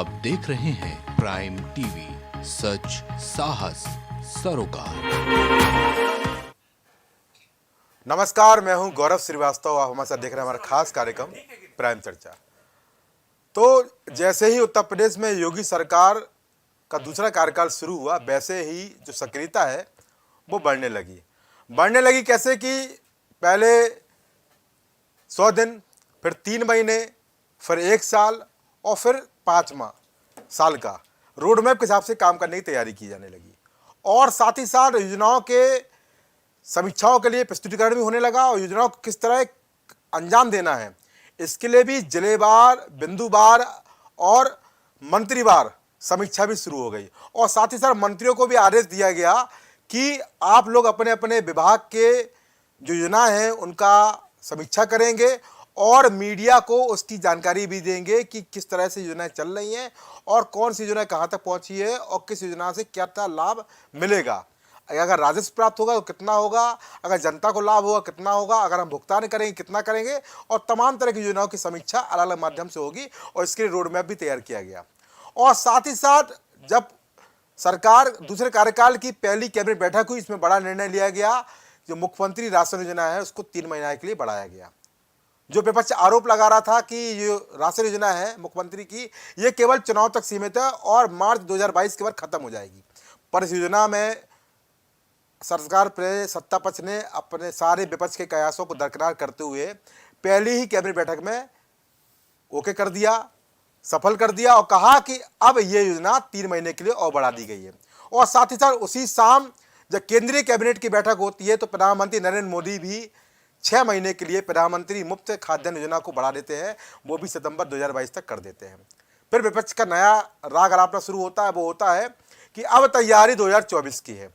आप देख रहे हैं प्राइम टीवी, सच साहस सरोकार। नमस्कार, मैं हूं गौरव श्रीवास्तव। आप हमारे साथ देख रहे हैं हमारा खास कार्यक्रम प्राइम चर्चा। तो जैसे ही उत्तर प्रदेश में योगी सरकार का दूसरा कार्यकाल शुरू हुआ, वैसे ही जो सक्रियता है वो बढ़ने लगी। कैसे कि पहले 100 दिन, फिर 3 महीने, फिर 1 साल और फिर 5 माह साल का रोड मैप के हिसाब से काम करने की तैयारी की जाने लगी। और साथ ही साथ योजनाओं के समीक्षाओं के लिए प्रस्तुतिकरण भी होने लगा और योजनाओं को किस तरह अंजाम देना है, इसके लिए भी जिलेवार, बिंदुवार और मंत्रीवार समीक्षा भी शुरू हो गई। और साथ ही साथ मंत्रियों को भी आदेश दिया गया कि आप लोग अपने अपने विभाग के जो योजना हैं उनका समीक्षा करेंगे और मीडिया को उसकी जानकारी भी देंगे कि किस तरह से योजनाएं चल रही हैं और कौन सी योजना कहाँ तक पहुँची है और किस योजना से क्या लाभ मिलेगा। अगर राजस्व प्राप्त होगा तो कितना होगा, अगर जनता को लाभ होगा कितना होगा, अगर हम भुगतान करेंगे कितना करेंगे, और तमाम तरह की योजनाओं की समीक्षा अलग अलग माध्यम से होगी और इसके लिए रोड मैप भी तैयार किया गया। और साथ ही साथ जब सरकार दूसरे कार्यकाल की पहली कैबिनेट बैठक हुई, इसमें बड़ा निर्णय लिया गया। जो मुख्यमंत्री राशन योजना है उसको 3 महीने के लिए बढ़ाया गया। जो विपक्ष आरोप लगा रहा था कि ये राशन योजना है मुख्यमंत्री की, ये केवल चुनाव तक सीमित है और मार्च 2022 के बाद खत्म हो जाएगी, पर इस योजना में सरकार पर सत्ता पक्ष ने अपने सारे विपक्ष के कयासों को दरकिनार करते हुए पहली ही कैबिनेट बैठक में ओके कर दिया, सफल कर दिया और कहा कि अब ये योजना 3 महीने के लिए और बढ़ा दी गई है। और साथ ही साथ उसी शाम जब केंद्रीय कैबिनेट की बैठक होती है तो प्रधानमंत्री नरेंद्र मोदी भी 6 महीने के लिए प्रधानमंत्री मुफ्त खाद्यान्न योजना को बढ़ा देते हैं, वो भी सितंबर 2022 तक कर देते हैं। फिर विपक्ष का नया राग अलापना शुरू होता है, वो होता है कि अब तैयारी 2024 की है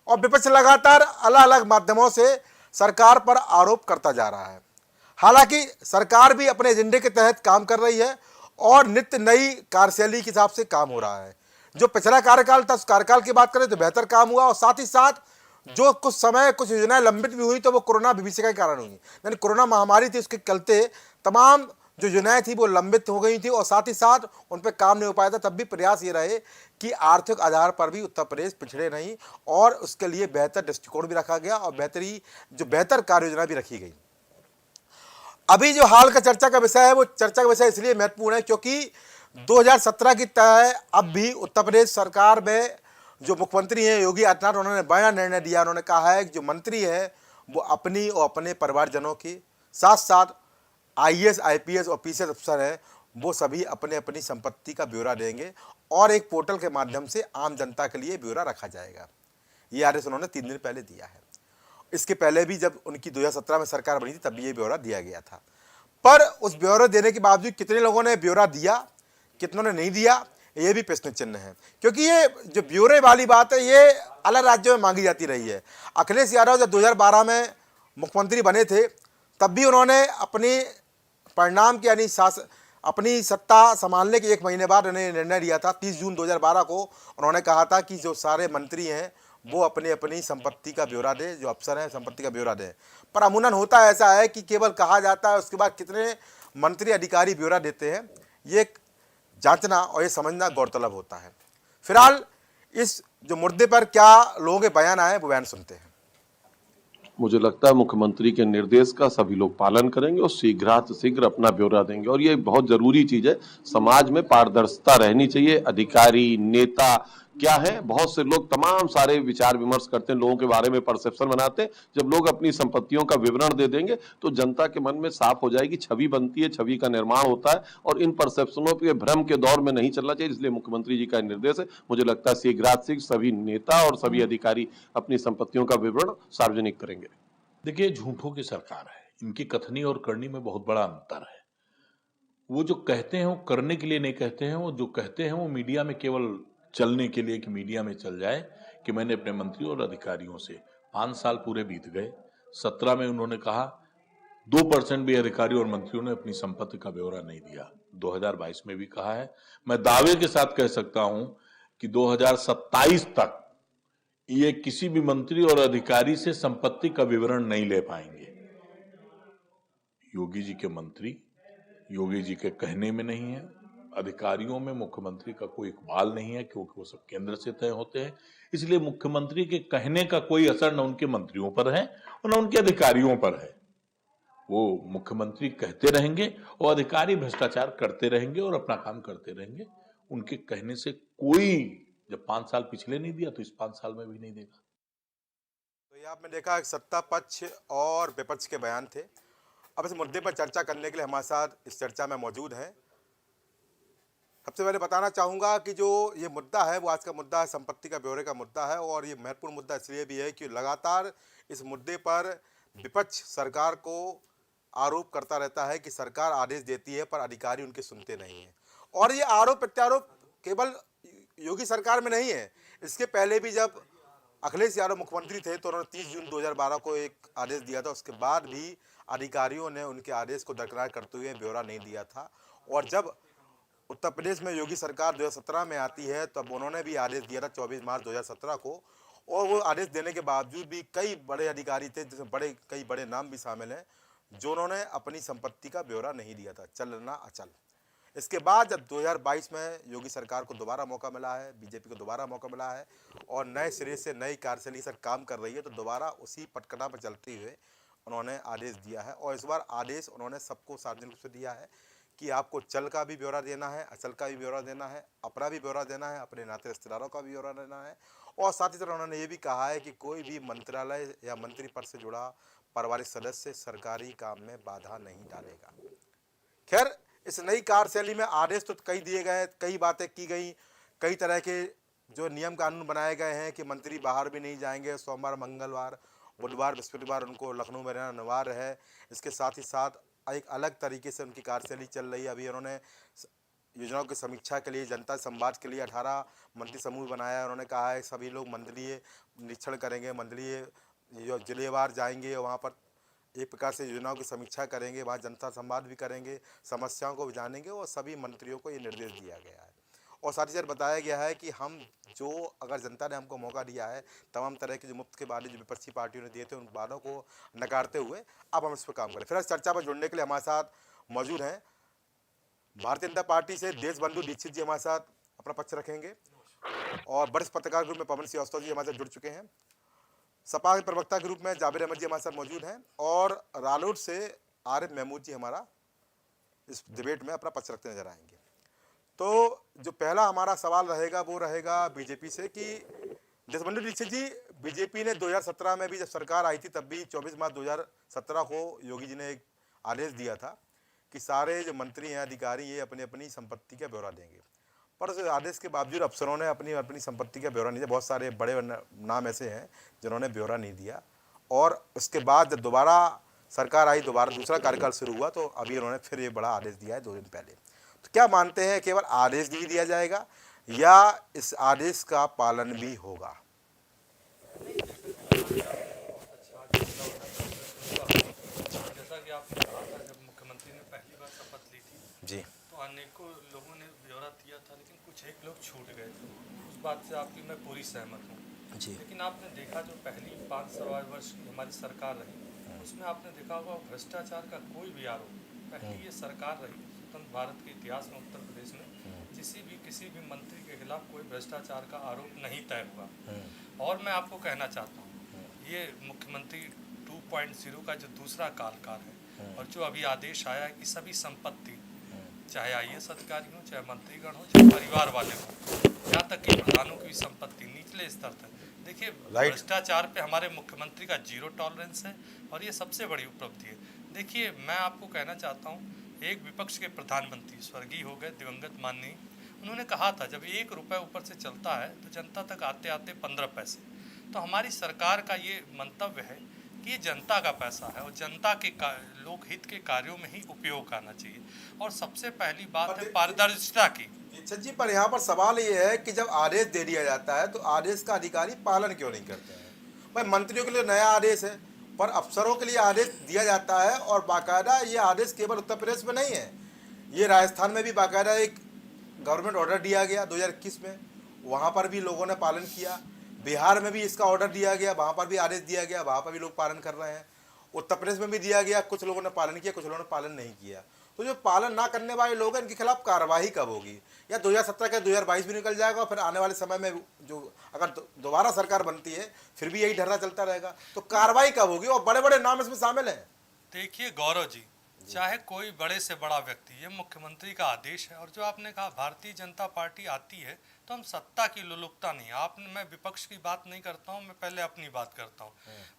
और विपक्ष लगातार अलग अलग माध्यमों से सरकार पर आरोप करता जा रहा है। हालांकि सरकार भी अपने एजेंडे के तहत काम कर रही है और नित्य नई कार्यशैली के हिसाब से काम हो रहा है। जो पिछला कार्यकाल था उस कार्यकाल की बात करें तो बेहतर काम हुआ और साथ ही साथ जो कुछ समय कुछ योजनाएं लंबित भी हुई तो वो कोरोना विभीषिका के कारण हुई, यानी कोरोना महामारी थी, उसके चलते तमाम जो योजनाएं थी वो लंबित हो गई थी और साथ ही साथ उन पर काम नहीं हो पाया था। तब भी प्रयास ये रहे कि आर्थिक आधार पर भी उत्तर प्रदेश पिछड़े नहीं और उसके लिए बेहतर दृष्टिकोण भी रखा गया और बेहतर कार्य योजना भी रखी गई। अभी जो हाल का चर्चा का विषय है वो चर्चा का विषय इसलिए महत्वपूर्ण है क्योंकि 2017 की तरह अब भी उत्तर प्रदेश सरकार में जो मुख्यमंत्री हैं योगी आदित्यनाथ, उन्होंने बड़ा निर्णय दिया। उन्होंने कहा है कि जो मंत्री है वो अपनी और अपने परिवारजनों के साथ साथ IAS, IPS और PCS अफसर हैं वो सभी अपने अपनी संपत्ति का ब्यौरा देंगे और एक पोर्टल के माध्यम से आम जनता के लिए ब्यौरा रखा जाएगा। ये आदेश उन्होंने 3 दिन पहले दिया है। इसके पहले भी जब उनकी 2017 में सरकार बनी थी तब भी ये ब्यौरा दिया गया था, पर उस ब्यौरा देने के बावजूद कितने लोगों ने ब्यौरा दिया, कितनों ने नहीं दिया, ये भी प्रश्न चिन्ह है। क्योंकि ये जो ब्यौरे वाली बात है ये अलग राज्यों में मांगी जाती रही है। अखिलेश यादव जब 2012 में मुख्यमंत्री बने थे तब भी उन्होंने अपनी परिणाम के यानी अपनी सत्ता संभालने के 1 महीने बाद उन्होंने निर्णय लिया था। 30 जून 2012 को उन्होंने कहा था कि जो सारे मंत्री हैं वो अपनी अपनी संपत्ति का ब्यौरा दें, जो अफसर हैं संपत्ति का ब्यौरा दें। पर अमूमन होता ऐसा है कि केवल कहा जाता है, उसके बाद कितने मंत्री अधिकारी ब्यौरा देते हैं ये जांचना और ये समझना गौरतलब होता है। फिलहाल इस जो मुद्दे पर क्या लोगों के बयान आए वो बयान सुनते हैं। मुझे लगता है मुख्यमंत्री के निर्देश का सभी लोग पालन करेंगे और शीघ्र अपना ब्यौरा देंगे और ये बहुत जरूरी चीज है। समाज में पारदर्शिता रहनी चाहिए। अधिकारी, नेता क्या है, बहुत से लोग तमाम सारे विचार विमर्श करते हैं, लोगों के बारे में परसेप्शन बनाते हैं। जब लोग अपनी संपत्तियों का विवरण दे देंगे तो जनता के मन में साफ हो जाएगी, छवि बनती है, छवि का निर्माण होता है और इन परसेप्शनों के भ्रम के दौर में नहीं चलना चाहिए। इसलिए मुख्यमंत्री जी का निर्देश है। मुझे लगता है शीघ्र सभी नेता और सभी अधिकारी अपनी संपत्तियों का विवरण सार्वजनिक करेंगे। देखिए, झूठों की सरकार है, इनकी कथनी और करनी में बहुत बड़ा अंतर है। वो जो कहते हैं वो करने के लिए नहीं कहते हैं, वो जो कहते हैं वो मीडिया में केवल चलने के लिए कि मीडिया में चल जाए कि मैंने अपने मंत्रियों और अधिकारियों से 5 साल पूरे बीत गए। 17 में उन्होंने कहा 2% भी अधिकारियों और मंत्रियों ने अपनी संपत्ति का ब्यौरा नहीं दिया। 2022 में भी कहा है। मैं दावे के साथ कह सकता हूं कि 2027 तक ये किसी भी मंत्री और अधिकारी से संपत्ति का विवरण नहीं ले पाएंगे। योगी जी के मंत्री योगी जी के कहने में नहीं है, अधिकारियों में मुख्यमंत्री का कोई इकबाल नहीं है, क्योंकि वो सब केंद्र से तय होते हैं। इसलिए मुख्यमंत्री के कहने का कोई असर न उनके मंत्रियों पर है और न उनके अधिकारियों पर है। वो मुख्यमंत्री कहते रहेंगे और अधिकारी भ्रष्टाचार करते रहेंगे और अपना काम करते रहेंगे। उनके कहने से कोई, जब 5 साल पिछले नहीं दिया तो इस 5 साल में भी नहीं देगा। तो ये आपने देखा कि सत्ता पक्ष और विपक्ष के बयान थे। अब इस मुद्दे पर चर्चा करने के लिए हमारे साथ इस चर्चा में मौजूद हैं। सबसे पहले बताना चाहूँगा कि जो ये मुद्दा है वो आज का मुद्दा है, संपत्ति का ब्यौरे का मुद्दा है, और ये महत्वपूर्ण मुद्दा इसलिए भी है कि लगातार इस मुद्दे पर विपक्ष सरकार को आरोप करता रहता है कि सरकार आदेश देती है पर अधिकारी उनके सुनते नहीं हैं। और ये आरोप प्रत्यारोप केवल योगी सरकार में नहीं है, इसके पहले भी जब अखिलेश यादव मुख्यमंत्री थे तो उन्होंने 30 जून 2012 को एक आदेश दिया था। उसके बाद भी अधिकारियों ने उनके आदेश को बरकरार करते हुए ब्यौरा नहीं दिया था। और जब उत्तर प्रदेश में योगी सरकार 2017 में आती है तब उन्होंने भी आदेश दिया था 24 मार्च 2017 को, और वो आदेश देने के बावजूद भी कई बड़े अधिकारी थे, जिसमें कई बड़े नाम भी शामिल हैं, जो उन्होंने अपनी संपत्ति का ब्यौरा नहीं दिया था, चल ना अचल। इसके बाद जब 2022 में योगी सरकार को दोबारा मौका मिला है, बीजेपी को दोबारा मौका मिला है और नए सिरे से नई कार्यशैली से काम कर रही है, तो दोबारा उसी पटकथा पर चलते हुए उन्होंने आदेश दिया है। और इस बार आदेश उन्होंने सबको सार्वजनिक रूप से दिया है कि आपको चल का भी ब्यौरा देना है, अचल का भी ब्यौरा देना है, अपना भी ब्यौरा देना है, अपने नाते रिश्तेदारों का भी ब्यौरा देना है। और साथ ही साथ उन्होंने ये भी कहा है कि कोई भी मंत्रालय या मंत्री पद से जुड़ा पारिवारिक सदस्य सरकारी काम में बाधा नहीं डालेगा। खैर, इस नई कार्यशैली में आदेश तो कई दिए गए, कई बातें की गई, कई तरह के जो नियम कानून बनाए गए हैं कि मंत्री बाहर भी नहीं जाएंगे, सोमवार, मंगलवार, बुधवार, बृहस्पतिवार उनको लखनऊ में रहना अनिवार्य है। इसके साथ ही साथ एक अलग तरीके से उनकी कार्यशैली चल रही है। अभी उन्होंने योजनाओं की समीक्षा के लिए, जनता संवाद के लिए 18 मंत्री समूह बनाया है। उन्होंने कहा है सभी लोग मंडलीय निरीक्षण करेंगे, मंडलीय जो जिलेवार जाएंगे, वहाँ पर एक प्रकार से योजनाओं की समीक्षा करेंगे, वहाँ जनता संवाद भी करेंगे, समस्याओं को भी जानेंगे, और सभी मंत्रियों को ये निर्देश दिया गया है। और साथ ही साथ बताया गया है कि हम जो, अगर जनता ने हमको मौका दिया है, तमाम तरह के जो मुफ्त के वादे जो विपक्षी पार्टियों ने दिए थे, उन वादों को नकारते हुए अब हम इस पर काम करें। फिर इस चर्चा पर जुड़ने के लिए हमारे साथ मौजूद हैं भारतीय जनता पार्टी से देशबंधु दीक्षित जी हमारे साथ अपना पक्ष रखेंगे, और वरिष्ठ पत्रकार ग्रुप में पवन श्रीवास्तव जी हमारे साथ जुड़ चुके हैं, सपा के प्रवक्ता के रूप में जाबिर अहमद जी हमारे साथ मौजूद हैं, और रालोद से आरिफ महमूद जी हमारा इस डिबेट में अपना पक्ष रखते नजर आएंगे। तो जो पहला हमारा सवाल रहेगा वो रहेगा बीजेपी से कि देशबंधु दीक्षित जी, बीजेपी ने 2017 में भी जब सरकार आई थी तब भी 24 मार्च 2017 को योगी जी ने एक आदेश दिया था कि सारे जो मंत्री हैं, अधिकारी, ये अपनी अपनी संपत्ति का ब्यौरा देंगे, पर उस आदेश के बावजूद अफसरों ने अपनी अपनी संपत्ति का ब्यौरा नहीं दिया। बहुत सारे बड़े नाम ऐसे हैं जिन्होंने ब्यौरा नहीं दिया, और उसके बाद जब दोबारा सरकार आई, दोबारा दूसरा कार्यकाल शुरू हुआ, तो अभी उन्होंने फिर ये बड़ा आदेश दिया है 2 दिन पहले। तो क्या मानते हैं, केवल आदेश नहीं दिया जाएगा या इस आदेश का पालन भी होगा? जैसा कि आपने कहा था, जब मुख्यमंत्री ने पहली बार शपथ ली थी जी, तो अनेकों लोगों ने ब्यौरा दिया था, लेकिन कुछ एक लोग छूट गए थे। उस बात से आपकी मैं पूरी सहमत हूँ जी। लेकिन आपने देखा जो पहली 5 सवा वर्ष की हमारी सरकार रही, उसमें आपने देखा होगा भ्रष्टाचार का कोई भी आरोप, पहली ये सरकार रही स्वतंत्र भारत के इतिहास में उत्तर प्रदेश में किसी भी मंत्री के खिलाफ कोई भ्रष्टाचार का आरोप नहीं तय हुआ। और मैं आपको कहना चाहता हूँ, ये मुख्यमंत्री 2.0 का जो दूसरा कार्यकाल है, और जो अभी आदेश आया है कि सभी संपत्ति, चाहे IAS अधिकारी हो, चाहे मंत्रीगण हो, चाहे परिवार वाले हो, यहाँ तक कि प्रधानों की भी संपत्ति निचले स्तर तक, देखिए भ्रष्टाचार पे हमारे मुख्यमंत्री का 0 टॉलरेंस है, और ये सबसे बड़ी उपलब्धि है। देखिए, मैं आपको कहना चाहता हूँ, एक विपक्ष के प्रधानमंत्री स्वर्गीय हो गए दिवंगत माननीय, उन्होंने कहा था जब 1 रुपये ऊपर से चलता है तो जनता तक आते आते 15 पैसे। तो हमारी सरकार का ये मंतव्य है कि ये जनता का पैसा है और जनता के लोकहित के कार्यों में ही उपयोग करना चाहिए। और सबसे पहली बात है पारदर्शिता की। दीक्षित जी, पर यहाँ पर सवाल ये है कि जब आदेश दे दिया जाता है तो आदेश का अधिकारी पालन क्यों नहीं करते हैं? भाई, मंत्रियों के लिए नया आदेश है, पर अफसरों के लिए आदेश दिया जाता है, और बाकायदा ये आदेश केवल उत्तर प्रदेश में नहीं है, ये राजस्थान में भी बाकायदा एक गवर्नमेंट ऑर्डर दिया गया 2021 में, वहाँ पर भी लोगों ने पालन किया। बिहार में भी इसका ऑर्डर दिया गया, वहाँ पर भी आदेश दिया गया, वहाँ पर भी लोग पालन कर रहे हैं। उत्तर प्रदेश में भी दिया गया, कुछ लोगों ने पालन किया, कुछ लोगों ने पालन नहीं किया। तो जो पालन ना करने वाले लोग हैं इनके खिलाफ कार्रवाई कब होगी? या 2017 का 2022 भी निकल जाएगा और फिर आने वाले समय में जो अगर दोबारा सरकार बनती है फिर भी यही ढर्रा चलता रहेगा, तो कार्रवाई कब होगी? और बड़े बड़े नाम इसमें शामिल हैं। देखिए गौरव जी, चाहे कोई बड़े से बड़ा व्यक्ति, ये मुख्यमंत्री का आदेश है। और जो आपने कहा भारतीय जनता पार्टी आती है तो हम सत्ता की लोलुपता नहीं, मैं विपक्ष की बात नहीं करता हूँ, मैं पहले अपनी बात करता हूँ।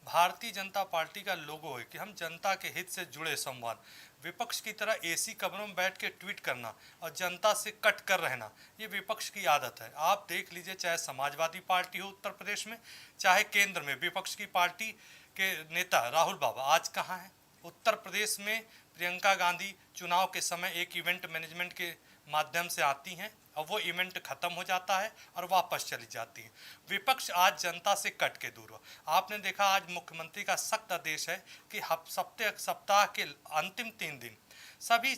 भारतीय जनता पार्टी का लोगो है कि हम जनता के हित से जुड़े संवाद, विपक्ष की तरह एसी कमरों में बैठ के ट्वीट करना और जनता से कट कर रहना, ये विपक्ष की आदत है। आप देख लीजिए, चाहे समाजवादी पार्टी हो उत्तर प्रदेश में, चाहे केंद्र में विपक्ष की पार्टी के नेता राहुल बाबा आज कहाँ हैं? उत्तर प्रदेश में प्रियंका गांधी चुनाव के समय एक इवेंट मैनेजमेंट के माध्यम से आती हैं और वो इवेंट खत्म हो जाता है और वापस चली जाती है। विपक्ष आज जनता से कट के दूर हो। आपने देखा आज मुख्यमंत्री का सख्त आदेश है कि सप्ताह के अंतिम 3 दिन सभी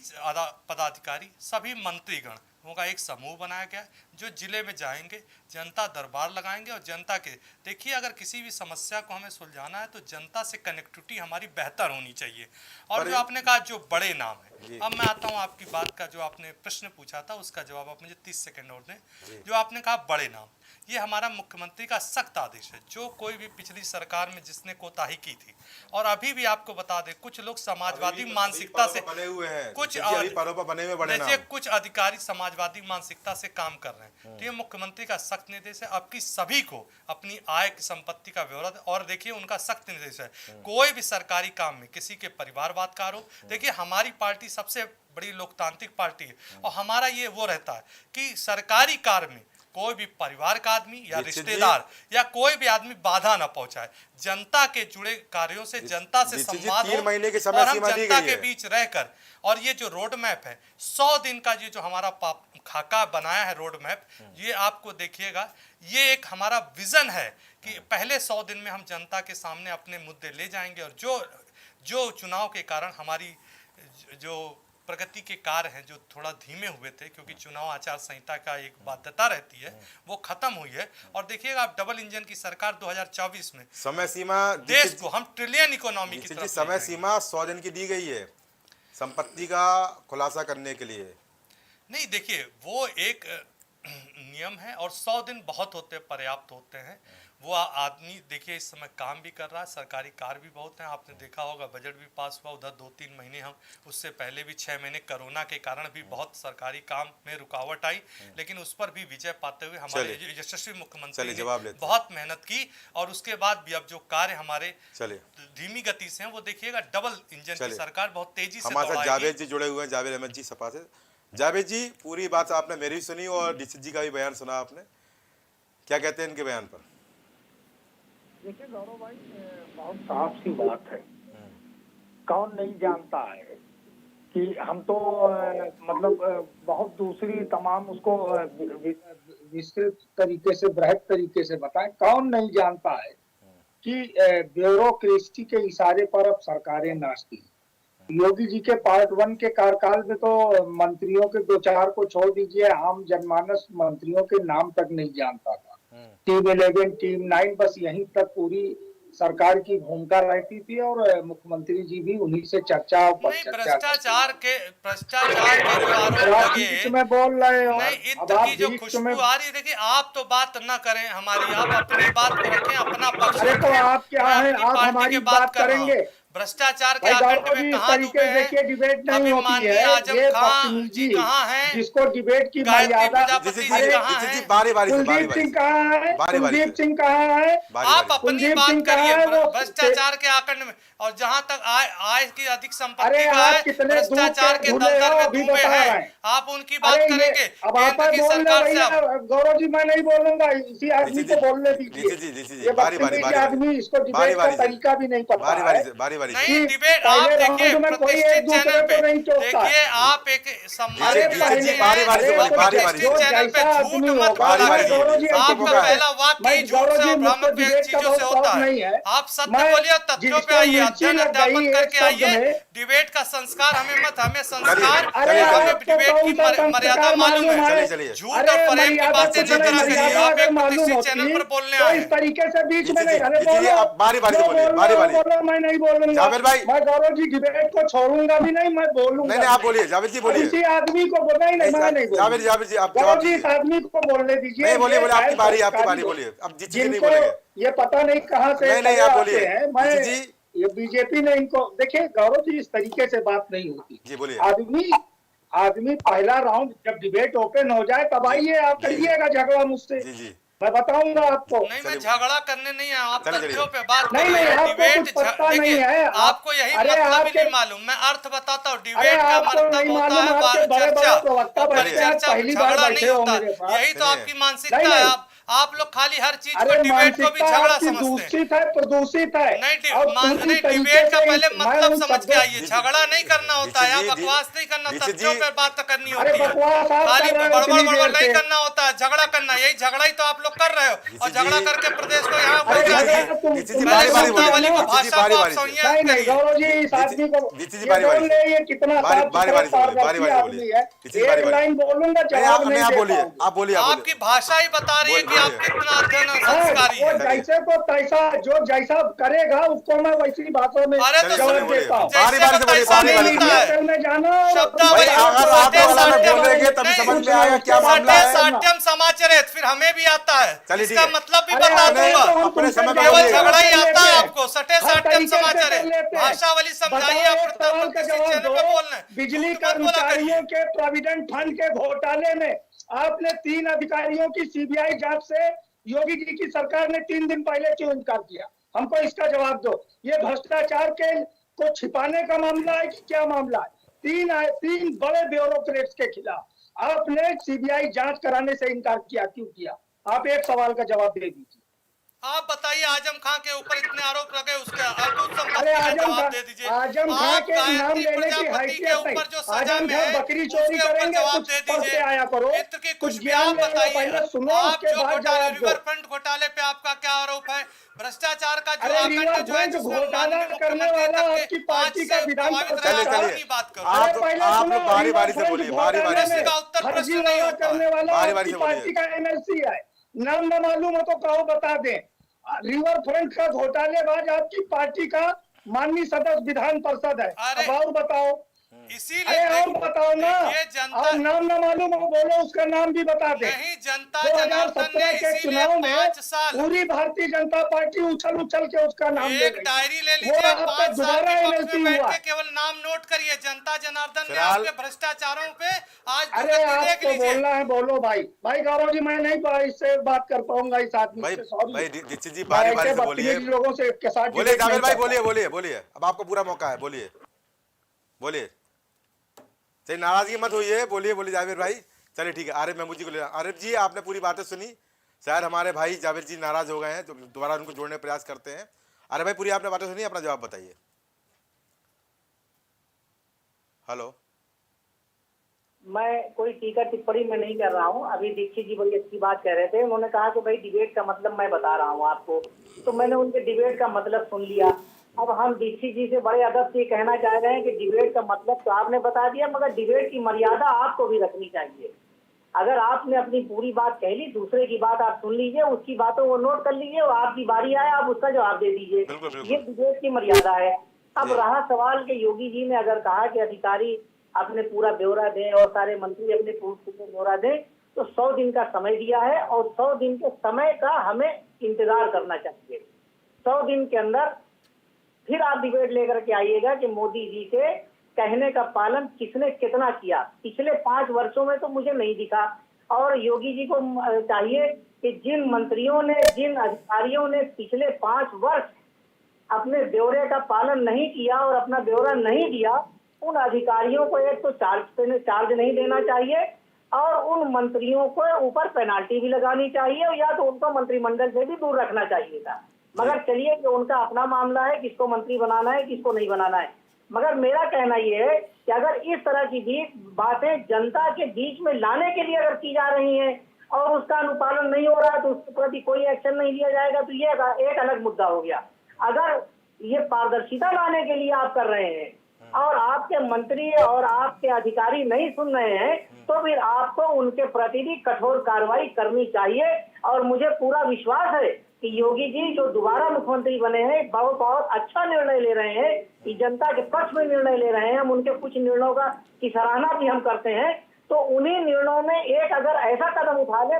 पदाधिकारी, सभी मंत्रीगण का एक समूह बनाया गया जो जिले में जाएंगे, जनता दरबार लगाएंगे और जनता के देखिए, अगर किसी भी समस्या को हमें सुलझाना है तो जनता से कनेक्टिविटी हमारी बेहतर होनी चाहिए। और जो आपने कहा जो बड़े नाम है, अब मैं आता हूं आपकी बात का, जो आपने प्रश्न पूछा था उसका जवाब आप मुझे 30 सेकंड और दें। जो आपने कहा बड़े नाम, ये हमारा मुख्यमंत्री का सख्त आदेश है। जो कोई भी पिछली सरकार में जिसने कोताही की थी, और अभी भी आपको बता दें कुछ लोग समाजवादी मानसिकता से बने हुए हैं, कुछ बने हुए बड़े देखिए नाम, कुछ अधिकारी समाजवादी मानसिकता से काम कर रहे हैं। तो ये मुख्यमंत्री का सख्त निर्देश है, आपकी सभी को अपनी आय की संपत्ति का ब्यौरा। और देखिए उनका सख्त निर्देश है, कोई भी सरकारी काम में किसी के परिवारवाद का आरोप, देखिए हमारी पार्टी सबसे बड़ी लोकतांत्रिक पार्टी है और हमारा ये वो रहता है कि सरकारी कार्य में कोई भी परिवार का आदमी या रिश्तेदार या कोई भी आदमी बाधा ना पहुंचाए। जनता के जुड़े कार्यों से, जनता से संवाद हो, 3 महीने की और समय हम सीमा दी जनता गई के है। बीच रहकर, और ये जो रोड मैप है 100 दिन का, ये जो हमारा खाका बनाया है रोड मैप, ये आपको देखिएगा, ये एक हमारा विजन है कि पहले 100 दिन में हम जनता के सामने अपने मुद्दे ले जाएंगे। और जो चुनाव के कारण हमारी जो प्रगति के कार्य हैं जो थोड़ा धीमे हुए थे, क्योंकि चुनाव आचार संहिता का एक बाध्यता रहती है, वो खत्म हुई है। और देखिएगा आप डबल इंजन की सरकार 2024 में समय सीमा देश को हम ट्रिलियन इकोनॉमी की तरफ समय सीमा 100 दिन की दी गई है संपत्ति का खुलासा करने के लिए। नहीं, देखिए वो एक नियम है और 100 दिन बहुत होते, पर्याप्त होते हैं। वो आदमी देखिए इस समय काम भी कर रहा है, सरकारी कार्य भी बहुत हैं। आपने देखा होगा बजट भी पास हुआ, उधर 2-3 महीने, हम उससे पहले भी 6 महीने कोरोना के कारण भी बहुत सरकारी काम में रुकावट आई, लेकिन उस पर भी विजय पाते हुए हमारे यशस्वी मुख्यमंत्री ने बहुत मेहनत की। और उसके बाद भी अब जो कार्य हमारे धीमी गति से हैं, वो देखिएगा डबल इंजन की सरकार बहुत तेजी से। हमारे साथ जावेद जी जुड़े हुए हैं, जावेद अहमद जी सपा से। जावेद जी, पूरी बात आपने मेरी भी सुनी और डीसी जी का भी बयान सुना आपने, क्या कहते हैं इनके बयान पर? देखिए गौरव भाई, बहुत साफ सी बात है, कौन नहीं जानता है कि हम तो मतलब बहुत दूसरी तमाम उसको विस्तृत तरीके से, बृहद तरीके से बताएं, कौन नहीं जानता है कि ब्यूरोक्रेसी के इशारे पर अब सरकारें नाचती हैं। योगी जी के पार्ट 1 के कार्यकाल में तो मंत्रियों के 2-4 को छोड़ दीजिए, आम जनमानस मंत्रियों के नाम तक नहीं जानता था। टीम 11, टीम 9, बस यहीं तक पूरी सरकार की भूमिका रहती थी और मुख्यमंत्री जी भी उन्हीं से चर्चा और भ्रष्टाचार के जो आरोप लगे में बोल रहे हो। अब आप जो खुशबू आ रही है, देखिए आप तो बात न करें हमारी, आप अपनी बात को रखें, अपना पक्ष। अरे तो आप क्या है, आप हमारी बात करेंगे। भ्रष्टाचार के आकंठ में कहां डूबे हैं? देखिए डिबेट नहीं होती है, ये बदतमीजी कहां है? जिसको डिबेट की मर्यादा, कुलदीप सिंह कहाँ है? कुलदीप सिंह कहाँ है? आप अपनी बात करिए भ्रष्टाचार के आकंठ में। और जहां तक आय की अधिक संपत्ति का है, भ्रष्टाचार के दलदल में डूबे हैं, आप उनकी बात करेंगे। अब आप गौरव जी, मैं नहीं बोलूंगा, इसी आदमी को बोलने दीजिए। ये बदतमीज आदमी, इसको डिबेट का तरीका भी नहीं पता है। नहीं डिबेट, आप देखिए प्रतिष्ठित चैनल पे, देखिए आप एक सम्मानित चैनल पे झूठ मत बोलिए। आपका पहला वाक्य झूठ से और भ्रामक चीजों से होता है। आप सत्य बोलिए, तथ्यों पे आइए, अध्ययन अध्यापन करके आइए। डिबेट का संस्कार हमें मत, हमें संस्कार, हमें डिबेट की मर्यादा मालूम है। झूठ और प्रेम की बातें न करा करिए, आप एक प्रतिष्ठित चैनल पर बोलने आए। इस तरीके से बीच में नहीं, बारी बारी मैं नहीं बोलूंगा। बोलूंगा, जावेद भाई। मैं गौरव जी डिबेट को छोड़ूंगा भी नहीं, मैं बोलूंगा। नहीं आप बोलिए, जावेद जी बोलिए। इसी आदमी को बोलना ही नहीं, मैं नहीं जावेद जी आप जवाब गौरव जी, इस दीजिए। आदमी को बोलने दीजिए। नहीं बोलिए, ये आपकी बारी, गैर सरकारी बोलिए। अब जी नहीं जिनको बोलेंगे। ये पता नहीं कहाँ से नहीं आप आते बोलिए हैं। मैं जी। ये बीजेपी ने इनको, देखिए गौरव जी, इस तरीके से बात नहीं होती जी बोलिए। आदमी पहला राउंड जब डिबेट ओपन हो जाए तब आइए, आप करिएगा झगड़ा मुझसे, जी मैं बताऊंगा आपको। नहीं, मैं झगड़ा करने नहीं आया, आप चलिए, तथ्यों पे बात नहीं करिए। आपको डिबेट कुछ पता नहीं देखिए, है। आपको यही मतलब ही नहीं मालूम। मैं अर्थ बताता हूँ, अरे डिबेट का आपको मतलब नहीं होता मालूम, आपके है बड़े चर्चा, बड़े प्रवक्ता बैठे हैं, परिचर्चा, पहली बार झगड़ा बैठे नहीं हो होता। मेरे पास। यही तो आपकी मानसिकता नहीं, है। नहीं। आप लोग खाली हर चीज को, अरे डिबेट को भी मानसिकता झगड़ा आपकी समझते हैं। दूषित है, प्रदूषित है। नहीं, डिबेट का पहले मतलब समझ के आइए। झगड़ा नहीं करना होता है, जी, बकवास नहीं करना, जी, तथ्यों पे बात करनी अरे होती है। बकवास आप खाली कर रहे हो बड़बड़ इतनी देर नहीं से। करना होता है, झगड़ा करना। यही झगड़ा ही तो आप लोग कर रहे हो, और झगड़ा करके प्रदेश को यहाँ अरे पहुंचा दिए। झगड़ा तुम पहले शब्दावली को, भाषा को आप से। संयत नहीं करिए। गौरव जी, इस आदमी को दीदी जी, ये बारी-बारी बोल से। ले, ये कितना साफ सुथरा पारदर्शी आदमी है। एक लाइन बोलूंगा, जवाब नहीं दे बोलिए, पाऊंगा। आप बोलिए। आपकी भाषा ही बता रही है कि आप कितना अध्ययन और हाँ, संस्कारी वो है। जैसे को तैसा, जो जैसा करेगा उसको मैं वैसी बातों में अरे तो जवाब बोलिए, देता हूँ। जैसे को तैसा नहीं होता है। में जाना शब्दावली भाई, अगर सटे आपको वाला में साट्यम बोलेंगे तभी नहीं, समझ में आएगा क्या मामला है। साट्यम समाचरित फिर हमें भी आता है, चलिए, ठीक इसका है। मतलब भी अरे बता आपने दूंगा। तो हम अपने तुमसे समय पे केवल बोलिएगा। झगड़ा ही कर आता लेते है हैं। आपको। सटे हर साट्यम तरीके से समाचार कर लेते हैं। भाषावली समझाइए। बताओ, आप एक सवाल का किसी जवाब चैनल दो। पे बोल रहे हैं, बिजली झूठ मत बोला करिए। कर्मचारियों के प्रोविडेंट फंड के घोटाले में आपने 3 अधिकारियों की सीबीआई जांच से योगी जी की सरकार ने 3 दिन पहले क्यों इनकार किया? हमको इसका जवाब दो। ये भ्रष्टाचार के को छिपाने का मामला है कि क्या मामला है? 3 बड़े ब्यूरोक्रेट्स के खिलाफ आपने सीबीआई जांच कराने से इनकार किया, क्यों किया? आप एक सवाल का जवाब दे दीजिए। आप बताइए, आजम खां के ऊपर इतने आरोप लगे, उसके अद्भुत अरे संपत्ति का आजम जवाब दे दीजिए। खां आप के नाम गायत्री लेने की प्रजापति के हैसियत ऊपर नहीं। जो सजा आजम में खां है, बकरी चोरी उसके ऊपर करेंगे, जवाब कुछ दे पढ़ दीजिए। के आया करो, इत्र की कुछ कुछ भी ज्ञान आप ले लो, बताइए। पहले सुनो, आप उसके जो बाद घोटाले, जवाब दो। रिवर फ्रंट घोटाले पे आपका क्या आरोप है? भ्रष्टाचार का जो अरे आकंठ रिवर जो है, फ्रंट जिसमें घोटाला माननीय करने मुख्यमंत्री वाला तक के आपकी आज पार्टी का से विधान प्रभावित पार्षद रहे, था। अपनी बात करो। अरे पहले आप सुनो, लोग बारी-बारी से रिवर बोलिए, फ्रंट बारी-बारी घोटाले से। में इसका उत्तर फर्जी प्रश्न नहीं वादा होता है। करने वाला बारी-बारी आपकी से बोलिए। पार्टी का एमएलसी है। नाम न मालूम हो तो कहो, बता दें। रिवर फ्रंट का घोटालेबाज आपकी पार्टी का माननीय सदस्य विधान परिषद है। अरे, अब और बताओ। इसीलिए अरे और बताओ ना। ये जनता और नाम न मालूम हो बोलो, उसका नाम भी बता दे। नहीं, जनता जनार्दन ने 2017 के इसीलिए चुनाव में 5 साल पूरी भारतीय जनता पार्टी उछल के उसका नाम ले एक गई। डायरी ले वो लीजिए, आपका 5 साल दोबारा विपक्ष एमएलसी में बैठ हुआ। के केवल नाम नोट करिए। जनता जनार्दन ने फिलहाल- आपके भ्रष्टाचारों पे आज अरे दुर्गति देख आपको लीजिए। बोलना है बोलो भाई। भाई गौरव जी, मैं नहीं इससे बात कर पाऊंगा, इस आदमी भाई से। सॉरी भाई दीक्षित जी, मैं बारी-बारी ऐसे से बोलिए। बदतमीज लोगों से के साथ बोलिए डिबेट जावेद नहीं भाई, करता। बोलिए। अब आपको पूरा मौका है, बोलिए। चलिए, नाराजगी मत होइए, बोलिए जावेद भाई। चलिए ठीक है, आरिफ महमूद जी को ले। आरिफ जी, आपने पूरी बातें सुनी। शायद हमारे भाई जावेद जी नाराज हो गए हैं, तो दोबारा उनको जोड़ने का प्रयास करते हैं। आरिफ भाई, पूरी आपने बातें सुनी, अपना जवाब बताइए। हेलो। मैं कोई टीका टिप्पणी में नहीं कर रहा हूँ। अभी दीक्षित जी बड़ी अच्छी बात कह रहे थे। उन्होंने कहा कि भाई डिबेट का मतलब मैं बता रहा हूँ आपको, तो मैंने उनके डिबेट का मतलब सुन लिया। अब हम दीक्षित जी से बड़े अदब से कहना चाह रहे हैं कि डिबेट का मतलब तो आपने बता दिया, मगर डिबेट की मर्यादा आपको भी रखनी चाहिए। अगर आपने अपनी पूरी बात कह ली, दूसरे की बात आप सुन लीजिए, उसकी बातों को नोट कर लीजिए, और आपकी बारी आए आप उसका जवाब दे दीजिए। ये डिबेट की मर्यादा है। अब रहा सवाल कि योगी जी ने अगर कहा कि अधिकारी अपने पूरा ब्यौरा दें और सारे मंत्री अपने पूरा ब्यौरा दें, तो 100 दिन का समय दिया है, और 100 दिन के समय का हमें इंतजार करना चाहिए। 100 दिन के अंदर फिर आप डिबेट लेकर के आइएगा कि मोदी जी के कहने का पालन किसने कितना किया। पिछले 5 वर्षों में तो मुझे नहीं दिखा। और योगी जी को चाहिए कि जिन मंत्रियों ने, जिन अधिकारियों ने पिछले 5 वर्ष अपने ब्यौरे का पालन नहीं किया और अपना ब्यौरा नहीं दिया, उन अधिकारियों को एक तो चार्ज नहीं देना चाहिए, और उन मंत्रियों को ऊपर पेनाल्टी भी लगानी चाहिए, और या तो उनको मंत्रिमंडल से भी दूर रखना चाहिए था। मगर चलिए कि उनका अपना मामला है, किसको मंत्री बनाना है, किसको नहीं बनाना है। मगर मेरा कहना यह है कि अगर इस तरह की बातें जनता के बीच में लाने के लिए अगर की जा रही हैं और उसका अनुपालन नहीं हो रहा है, तो उसके प्रति कोई एक्शन नहीं लिया जाएगा, तो ये एक अलग मुद्दा हो गया। अगर ये पारदर्शिता लाने के लिए आप कर रहे हैं और आपके मंत्री और आपके अधिकारी नहीं सुन रहे हैं, तो फिर आपको उनके प्रति भी कठोर कार्रवाई करनी चाहिए। और मुझे पूरा विश्वास है कि योगी जी जो दोबारा मुख्यमंत्री बने हैं बहुत बहुत अच्छा निर्णय ले रहे हैं, कि जनता के पक्ष में निर्णय ले रहे हैं। हम उनके कुछ निर्णयों की सराहना भी हम करते हैं। तो उन्हीं निर्णयों में एक अगर ऐसा कदम उठा ले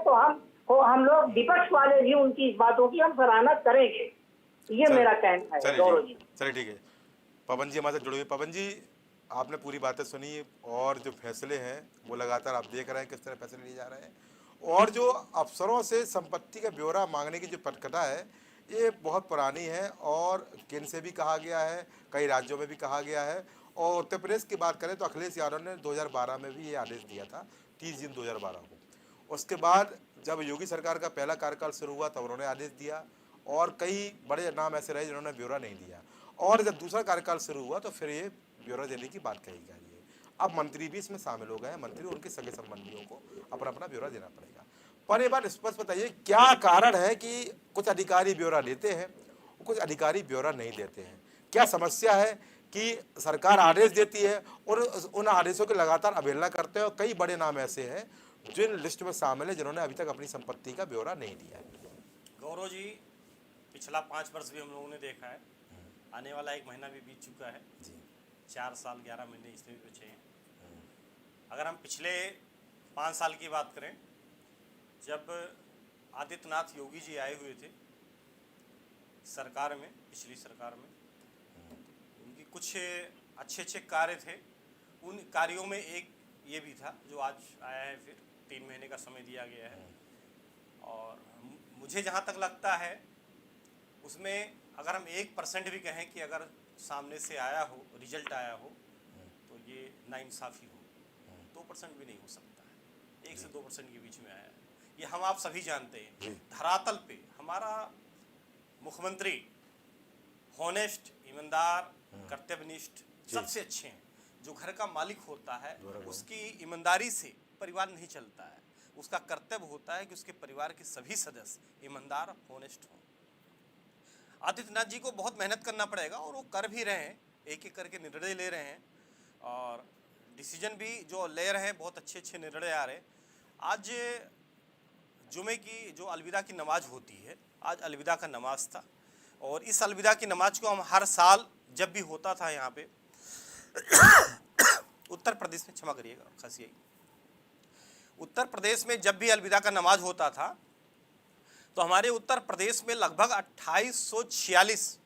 तो हम लोग विपक्ष वाले भी उनकी इस बातों की हम सराहना करेंगे। ये मेरा कहना है गौरव जी। चलिए ठीक है, पवन जी हमारे साथ जुड़े हुए। पवन जी, आपने पूरी बातें सुनी और जो फैसले हैं वो लगातार आप देख रहे हैं किस तरह फैसले लिए जा रहे हैं, और जो अफसरों से संपत्ति का ब्यौरा मांगने की जो प्रक्रिया है ये बहुत पुरानी है और केंद्र से भी कहा गया है, कई राज्यों में भी कहा गया है। और उत्तर प्रदेश की बात करें तो अखिलेश यादव ने 2012 में भी ये आदेश दिया था, 30 जून 2012 को। उसके बाद जब योगी सरकार का पहला कार्यकाल शुरू हुआ तब उन्होंने आदेश दिया, और कई बड़े नाम ऐसे रहे जिन्होंने ब्यौरा नहीं दिया, और जब दूसरा कार्यकाल शुरू हुआ तो फिर ये ब्यौरा देने की बात कही जा रही है। अब मंत्री भी इसमें शामिल हो गए हैं, मंत्री और उनके सगे संबंधियों को अपना अपना ब्यौरा देना पड़ेगा। पर ये बात स्पष्ट बताइए, क्या कारण है कि कुछ अधिकारी ब्यौरा देते हैं, कुछ अधिकारी ब्यौरा नहीं देते हैं? क्या समस्या है कि सरकार आदेश देती है और उन आदेशों की लगातार अवहेलना करते हैं, और कई बड़े नाम ऐसे हैं जिन लिस्ट में शामिल है जिन्होंने अभी तक अपनी संपत्ति का ब्यौरा नहीं दिया है? गौरव जी, पिछला 5 वर्ष भी हम लोगों ने देखा है, आने वाला 1 महीना भी बीत चुका है, 4 साल 11 महीने इसमें भी बचे हैं। अगर हम पिछले 5 साल की बात करें, जब आदित्यनाथ योगी जी आए हुए थे सरकार में, पिछली सरकार में, उनकी कुछ अच्छे कार्य थे। उन कार्यों में एक ये भी था जो आज आया है, फिर 3 महीने का समय दिया गया है। और मुझे जहाँ तक लगता है उसमें अगर हम 1% भी कहें कि अगर सामने से आया हो, रिजल्ट आया हो, तो ये नाइंसाफ़ी हो। 2% भी नहीं हो सकता है, 1 से 2% के बीच में आया है, ये हम आप सभी जानते हैं। धरातल पे हमारा मुख्यमंत्री हॉनेस्ट, ईमानदार, कर्तव्यनिष्ठ, सबसे अच्छे हैं। जो घर का मालिक होता है उसकी ईमानदारी से परिवार नहीं चलता है, उसका कर्तव्य होता है कि उसके परिवार के सभी सदस्य ईमानदार, हॉनेस्ट हों। आदित्यनाथ जी को बहुत मेहनत करना पड़ेगा और वो कर भी रहे हैं, एक एक करके निर्णय ले रहे हैं, और डिसीजन भी जो ले रहे हैं बहुत अच्छे निर्णय आ रहे हैं। आज जुमे की जो अलविदा की नमाज होती है, आज अलविदा का नमाज था, और इस अलविदा की नमाज को हम हर साल जब भी होता था यहाँ पे उत्तर प्रदेश में, क्षमा करिएगा खास यही, उत्तर प्रदेश में जब भी अलविदा का नमाज होता था तो हमारे उत्तर प्रदेश में लगभग 2846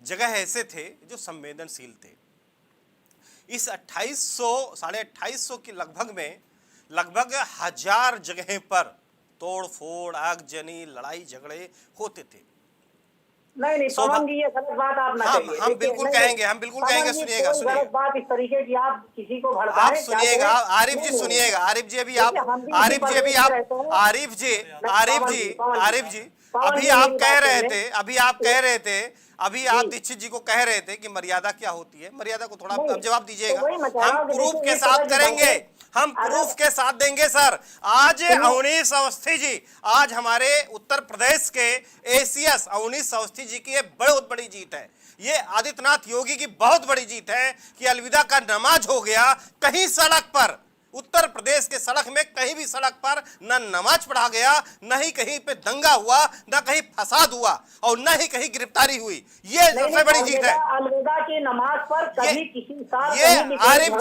जगह ऐसे थे जो संवेदनशील थे। इस 2800 के लगभग में लगभग 1000 जगह पर तोड़ फोड़, आगजनी, लड़ाई झगड़े होते थे। नहीं पवन जी, ये गलत बात आप ना कहिए। हम बिल्कुल कहेंगे, हम बिल्कुल कहेंगे। सुनिएगा, गलत बात इस तरीके की आप किसी को भड़काएं, आप सुनिएगा आरिफ जी, सुनिएगा आरिफ जी, अभी आप आरिफ जी अभी आप कह रहे थे, अभी आप दीक्षित जी को कह रहे थे कि मर्यादा क्या होती है। मर्यादा को थोड़ा अब जवाब दीजिएगा। हम प्रूफ के साथ करेंगे, हम प्रूफ के साथ देंगे सर। आज अवनीश अवस्थी जी, आज हमारे उत्तर प्रदेश के एसीएस अवनीश अवस्थी जी की ये बहुत बड़ी जीत है। ये आदित्यनाथ योगी की बहुत बड़ी जीत है कि अलविदा का नमाज हो गया। कहीं सड़क पर, उत्तर प्रदेश के सड़क में कहीं भी सड़क पर न नमाज पढ़ा गया, न ही कहीं पे दंगा हुआ, न कहीं फसाद हुआ, और न ही कहीं गिरफ्तारी हुई। ये सबसे बड़ी जीत है। अलविदा की नमाज पर कभी किसी साथ ये आरिफ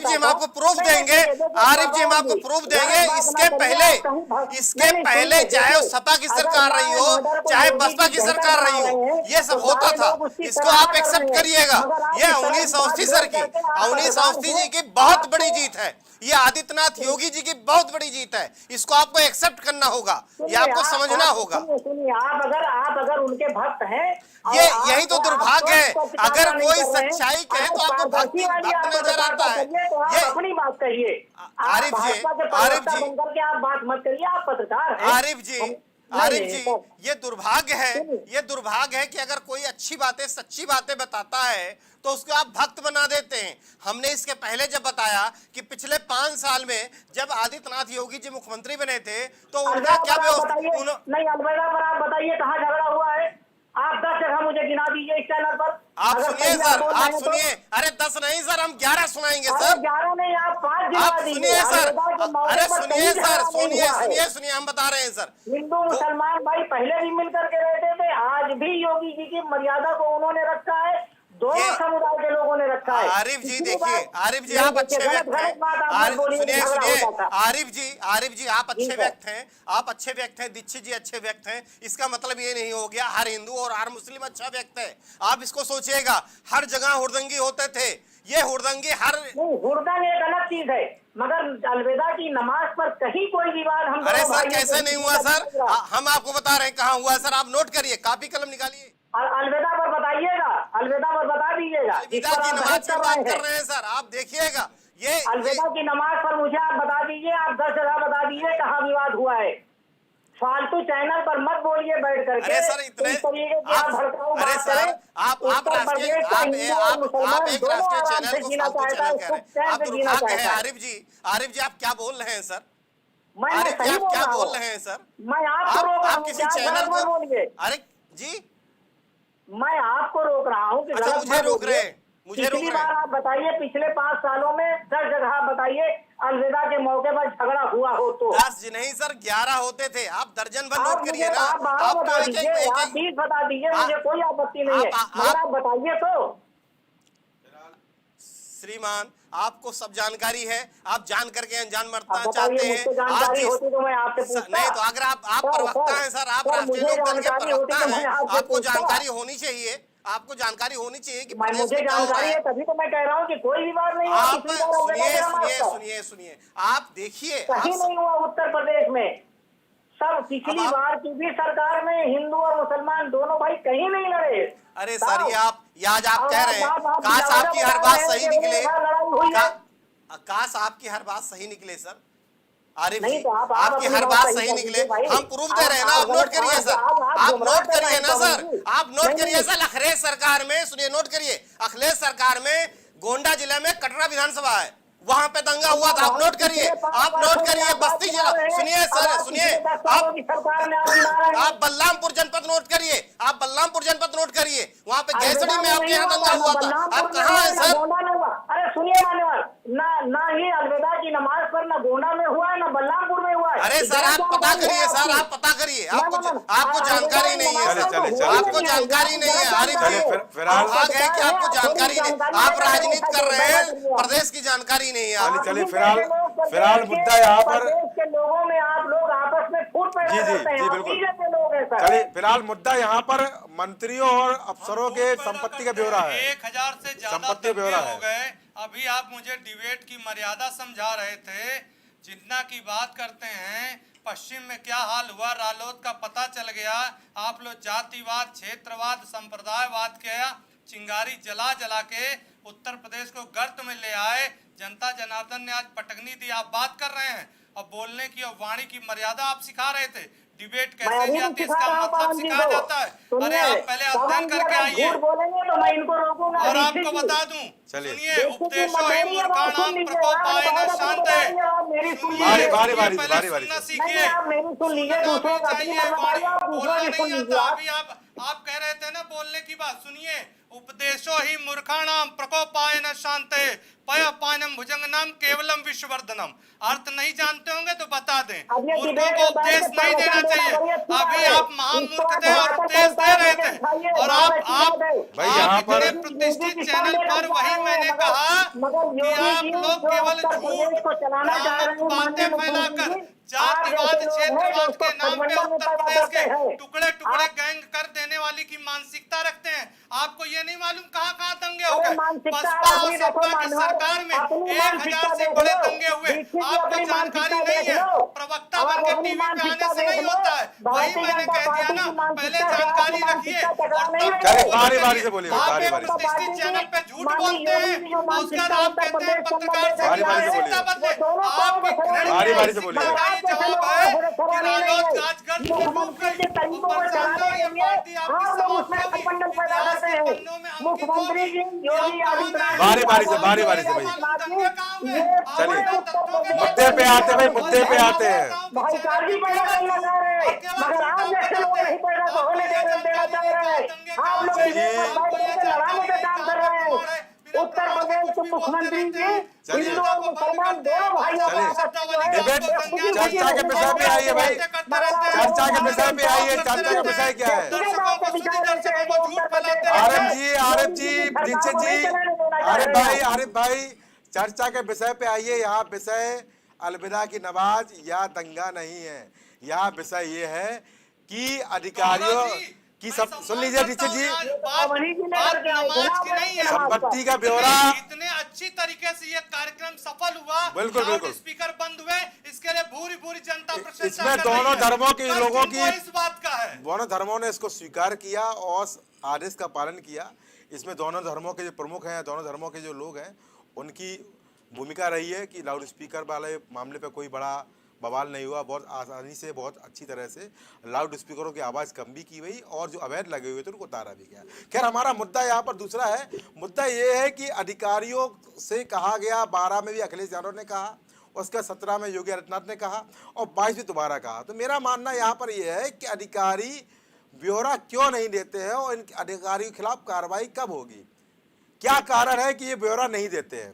जी हम आपको प्रूफ देंगे, आरिफ जी हम आपको प्रूफ देंगे। इसके पहले चाहे वो सपा की सरकार रही हो, चाहे बसपा की सरकार रही हो, ये सब होता था। इसको आप एक्सेप्ट करिएगा। ये अवनीश अवस्थी सर की, अवनीश अवस्थी जी की बहुत बड़ी जीत है। ये आदित्यनाथ योगी जी की बहुत बड़ी जीत है। इसको आपको एक्सेप्ट करना होगा, ये आपको समझना होगा। सुनिए, आप अगर उनके भक्त हैं, ये यही तो दुर्भाग्य है। अगर कोई सच्चाई कहे तो आपको भक्त नजर आता है। ये अपनी बात कहिए। आरिफ जी आप बात मत करिए, आप पत्रकार हैं। आरिफ जी, ये दुर्भाग्य है कि अगर कोई अच्छी बातें, सच्ची बातें बताता है तो उसको आप भक्त बना देते हैं। हमने इसके पहले जब बताया कि पिछले 5 साल में जब आदित्यनाथ योगी जी मुख्यमंत्री बने थे तो उनका क्या व्यवस्था, नहीं अलविदा पर आप बताइए कहाँ झगड़ा हुआ है। आप 10 जगह मुझे गिना दीजिए इस चैनल पर। आप अगर सुनिए सही सर, बोल आप रहे हैं तो। सुनिए। अरे 10 नहीं सर, हम 11 सुनाएंगे अरे सर। 11 नहीं, आप 5 गिना आप दीजिए। सुनिए सर, अलविदा के मौके अरे पर सुनिए कहीं सर, झगड़ा नहीं सुनिए हुआ है। सुनिए सुनिए, हम बता रहे हैं सर। हिंदू मुसलमान भाई पहले भी मिलकर के रहते थे, आज भी योगी जी की मर्यादा को उन्होंने रखा है, दोनों ये- समुदाय के लोगों ने रखा है। आरिफ जी इतनी देखिए, बात- आरिफ जी नहीं, आप अच्छे देखिए, व्यक्त हैं। गलत बात आप मत आरिफ बोलिए, सुनिए झगड़ा सुनिए, होता था। आरिफ जी आप अच्छे ठीक है। व्यक्त हैं, आप अच्छे व्यक्त हैं, दीक्षित जी अच्छे व्यक्त हैं। इसका मतलब ये नहीं हो गया हर हिंदू और हर मुस्लिम अच्छा व्यक्त है। आप इसको सोचिएगा, हर जगह हुड़दंगी होते थे, ये हुड़दंगी हर नहीं, हुड़दंग एक अलग चीज है, मगर अलविदा की नमाज पर कहीं कोई विवाद हम अरे दोनों सर भाइयों कैसे के नहीं बीच हुआ में सर, नहीं रहा। हम आपको बता रहे हैं कहाँ हुआ है सर। आप नोट करिए, कॉपी कलम निकालिए। अलविदा पर बताइएगा, अलविदा पर बता दीजिएगा। इस अलविदा पर की आप नमाज बहस की कर बात रहे कर हैं। रहे हैं सर, आप देखिएगा ये अलविदा की नमाज पर मुझे आप बता दीजिए, आप 10 जगह बता दीजिए कहाँ विवाद हुआ है। फालतू चैनल पर मत बोलिए बैठ करके। अरे सर इतने इस तरीके की आप भड़काऊ अरे बात सर करें। आप उत्तर राष्ट्रीय प्रदेश का हिंदू और आप मुसलमान एक दोनों राष्ट्रीय आराम चैनल से को जीना फालतू चाहता है, चैनल कह सुख रहे चैन हैं। आप से जीना दुर्भाग्य है चाहता है। आरिफ जी आप क्या बोल रहे हैं सर? मैं आरिफ जी सही आप बोल क्या रहा बोल हूँ। रहे हैं सर? मैं आपको रोक रहा आप हूँ, किसी आप चैनल गलत मत को बोलिए। अरे जी मैं आपको रोक रहा हूँ कि अच्छा, गलत मुझे मत रोक रहे बोलिए। हैं, मुझे रोक पिछली रहे हैं। बार आप बताइए, पिछले 5 सालों में 10 जगह बताइए अलविदा के मौके पर झगड़ा हुआ हो तो। 10 नहीं सर 11 होते थे, आप दर्जन भर आप नोट मुझे करिए ना। आप 12 आपको बता एक दीजिए, एक आप 20 बता दीजिए, मुझे आप- कोई आपत्ति नहीं है, आप- मगर आप बताइए तो। श्रीमान आपको सब जानकारी है, आप जान करके अनजान मरना अब चाहते बताइए, हैं। मुझसे आज जानकारी जिस- होती तो मैं आपसे पूछता। नहीं तो अगर आप प्रवक्ता हैं सर, आप राष्ट्रीय मुझे लोकदल के जानकारी होती प्रवक्ता तो मैं हैं, आपसे आपको पूछता। जानकारी होनी चाहिए, आपको जानकारी होनी चाहिए कि प्रदेश मुझे में क्या हो रहा जानकारी है, है। तभी तो मैं कह रहा हूँ कि कोई विवाद नहीं हुआ आप पिछली बार अलविदा सुनिए के नमाज सुनिए पर। सुनिए सुनिए, आप देखिए कहीं नहीं हुआ उत्तर प्रदेश में। सब पिछली आप- बार की भी सरकार में हिंदू और मुसलमान दोनों भाई कहीं नहीं लड़े। अरे सर ये आज आप कह रहे हैं आप काश ज्यादा आपकी हर बता बात रहे हैं सही कि निकले, एक बार लड़ाई हुई है। काश आपकी हर बात सही निकले सर। आरिफ नहीं जी तो आप आपकी अपनी हर बात बात सही सही कर निकले, दीजिए भाई। हम प्रूफ दे रहे हैं ना, आप नोट करिए सर, आप गुमराह नोट कर रहे करिए हैं ना सर, बाबूजी। आप नोट नहीं, करिए नहीं। सर। अखिलेश सरकार में सुनिए, नोट करिए, अखिलेश सरकार में गोंडा जिले में कटरा विधानसभा है, वहां पे दंगा हुआ था, आप नोट करिए, आप नोट करिए। बस्ती जिला सुनिए सर, सुनिए आप बलरामपुर जनपद नोट करिए, आप बलरामपुर जनपद नोट करिए, वहां पे गैसड़ी में आपके यहाँ दंगा हुआ था, आप कहाँ हैं सर? अरे सुनिए मान्यवर, ना ही अलविदा की नमाज पर ना गोंडा में हुआ है, ना बलरामपुर में हुआ है। अरे सर आप पता करिए सर, आप पता करिए, आपको जानकारी नहीं है चलिए, चलिए, सर, चलिए, आपको चलिए। जानकारी नहीं है आरिफ जी। चलिए, फिलहाल- भाग है कि आपको जानकारी नहीं, आप राजनीति कर रहे हैं, प्रदेश की जानकारी नहीं है आपको। चलिए, फिलहाल मुद्दा यहाँ पर- प्रदेश के लोगों में आप लोग आपस में फूट पैदा जी, जी, करते हैं, जी, आप बिल्कुल। बीजेपी के लोग हैं सर। चलिए फिलहाल मुद्दा यहाँ पर मंत्रियों और अफसरों के संपत्ति का ब्यौरा है। 1000 से ज्यादा संपत्ति दंगे ब्यौरा हो है। गए। अभी आप मुझे डिबेट की मर्यादा समझा रहे थे। जितना की बात करते हैं पश्चिम में क्या हाल हुआ, रालोद का पता चल गया। आप लोग जातिवाद, क्षेत्रवाद, संप्रदायवाद किया, चिंगारी जला जला के उत्तर प्रदेश को गर्त में ले आए। जनता जनार्दन ने आज पटकनी दी, आप बात कर रहे हैं और बोलने की और वाणी की मर्यादा आप सिखा रहे थे। डिबेट कैसे जाती है इसका मतलब सिखाया जाता है। अरे आप पहले अध्ययन करके आइए। बोलेंगे तो मैं इनको रोकूंगा। और आपको बता दूं, चलिए। सुनिए, उपदेशो ही मूर्खाणाम प्रकोपायन शांते। बारी- बारी- बारी- पहले बारी- बारी- सुनना बारी- सीखिए। आप मेरी सुन लीजिए, दूसरों का अपनी चाहिए बात बताइए, आप बोलना दूसरों की सुन नहीं लीजिए आता। आप। अभी आप कह रहे थे ना बोलने की बात, सुनिए। उपदेशो ही मूर्खाणाम प्रकोपायन शांते पयपायनम भुजंगनम केवलम विश्ववर्धनम। अर्थ नहीं जानते होंगे तो बता दें, अब ये मूर्खों डिबेट को है, उपदेश बैठ के नहीं देना प्रवचन चाहिए। देना बढ़िया अभी है। आप महामूर्ख इस थे बात और पर उपदेश दे रहे थे। उठाइए, और बात आप है। भाई यहाँ इतने पर- प्रतिष्ठित चैनल पर वही मैंने कहा कि आप लोग केवल झूठ भ्रामक बातें फैलाकर जातिवाद, क्षेत्रवाद के नाम पे उत्तर प्रदेश के टुकड़े टुकड़े गैंग कर देने वाली की मानसिकता रखते हैं। आपको ये नहीं मालूम कहाँ कहाँ दंगे हो गए। बसपा और सपा की सरकार में 1000 से बड़े दंगे हुए, आपको जानकारी नहीं है। प्रवक्ता बन के टीवी पे आने से नहीं होता है। वही मैंने कह दिया ना, पहले जानकारी रखिए और चलिए, बारी-बारी से बोलिए, आप एक बारी-बारी से। प्रतिष्ठित चैनल पे झूठ बोलते हैं और उसके बाद आप कहते हैं पत्रकार से बारी-बारी से मानसिकता बोलिए। बदले। आपकी घृणित बारी-बारी से बोलिए। मानसिकता का ये जवाब है कि रालोद राजगढ़ की डूब गई और प्रचंड ये पार्टी आपकी समाप्त होगी। इतिहास के पन्नों में अंकित मुख्यमंत्री जी योगी आदित्यनाथ बारी-बारी से चलिए, मुद्दे पे आते हैं भाई, मुद्दे पे आते हैं। भाईचारे पैदा करना चाह रहे हैं मगर आप जैसे लोग नहीं पैदा होने देना चाह रहे हैं। आप लोग लड़ाने का काम कर रहे हैं। उत्तर प्रदेश के मुख्यमंत्री जी हिंदू और मुसलमान दोनों भाइयों डिबेट चर्चा के विषय पे आइए भाई, चर्चा के विषय पे आइए। चर्चा का विषय क्या है? आरिफ जी, दीक्षित जी, आरिफ भाई चर्चा के विषय पे आइए। यहाँ विषय अलविदा की नमाज या दंगा नहीं है। यहाँ विषय ये है कि अधिकारियों की सब सुन लीजिए दीक्षित जी, संपत्ति का ब्यौरा इतने अच्छी तरीके से ये कार्यक्रम सफल हुआ, बिल्कुल बिल्कुल स्पीकर बंद हुए, इसके लिए भूरी जनता प्रशंसा इसमें दोनों धर्मों के लोगों की इस बात का है, दोनों धर्मों ने इसको स्वीकार किया और आदेश का पालन किया। इसमें दोनों धर्मों के जो प्रमुख हैं, दोनों धर्मों के जो लोग हैं, उनकी भूमिका रही है कि लाउड स्पीकर वाले मामले पे कोई बड़ा बवाल नहीं हुआ। बहुत आसानी से, बहुत अच्छी तरह से लाउड स्पीकरों की आवाज़ कम भी की गई और जो अवैध लगे हुए थे उनको उतारा भी गया। खैर हमारा मुद्दा यहाँ पर दूसरा है। मुद्दा ये है कि अधिकारियों से कहा गया, 12 में भी अखिलेश यादव ने कहा, उसके 17 में योगी आदित्यनाथ ने कहा और 22 में दोबारा कहा। तो मेरा मानना यहाँ पर यह है कि अधिकारी ब्यौरा क्यों नहीं देते हैं और इन अधिकारियों के खिलाफ कार्रवाई कब होगी, क्या कारण है कि ये ब्यौरा नहीं देते हैं।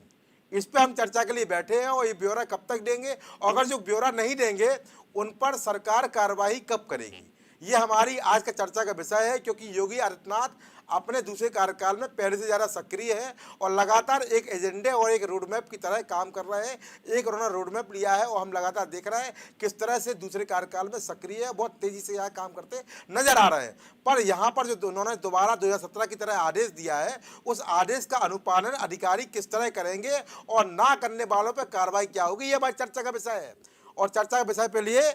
इस पे हम चर्चा के लिए बैठे हैं और ये ब्यौरा कब तक देंगे और अगर जो ब्यौरा नहीं देंगे उन पर सरकार कार्रवाई कब करेगी, ये हमारी आज का चर्चा का विषय है। क्योंकि योगी आदित्यनाथ अपने दूसरे कार्यकाल में पहले से ज़्यादा सक्रिय है और लगातार एक एजेंडे और एक रोड मैप की तरह काम कर रहे हैं। एक उन्होंने रोड मैप लिया है और हम लगातार देख रहे हैं किस तरह से दूसरे कार्यकाल में सक्रिय है, बहुत तेज़ी से यहाँ काम करते नजर आ रहे हैं। पर यहाँ पर जो उन्होंने दोबारा 2017 की तरह आदेश दिया है, उस आदेश का अनुपालन अधिकारी किस तरह करेंगे और ना करने वालों पर कार्रवाई क्या होगी, ये हमारी चर्चा का विषय है। और चर्चा के विषय पे लिए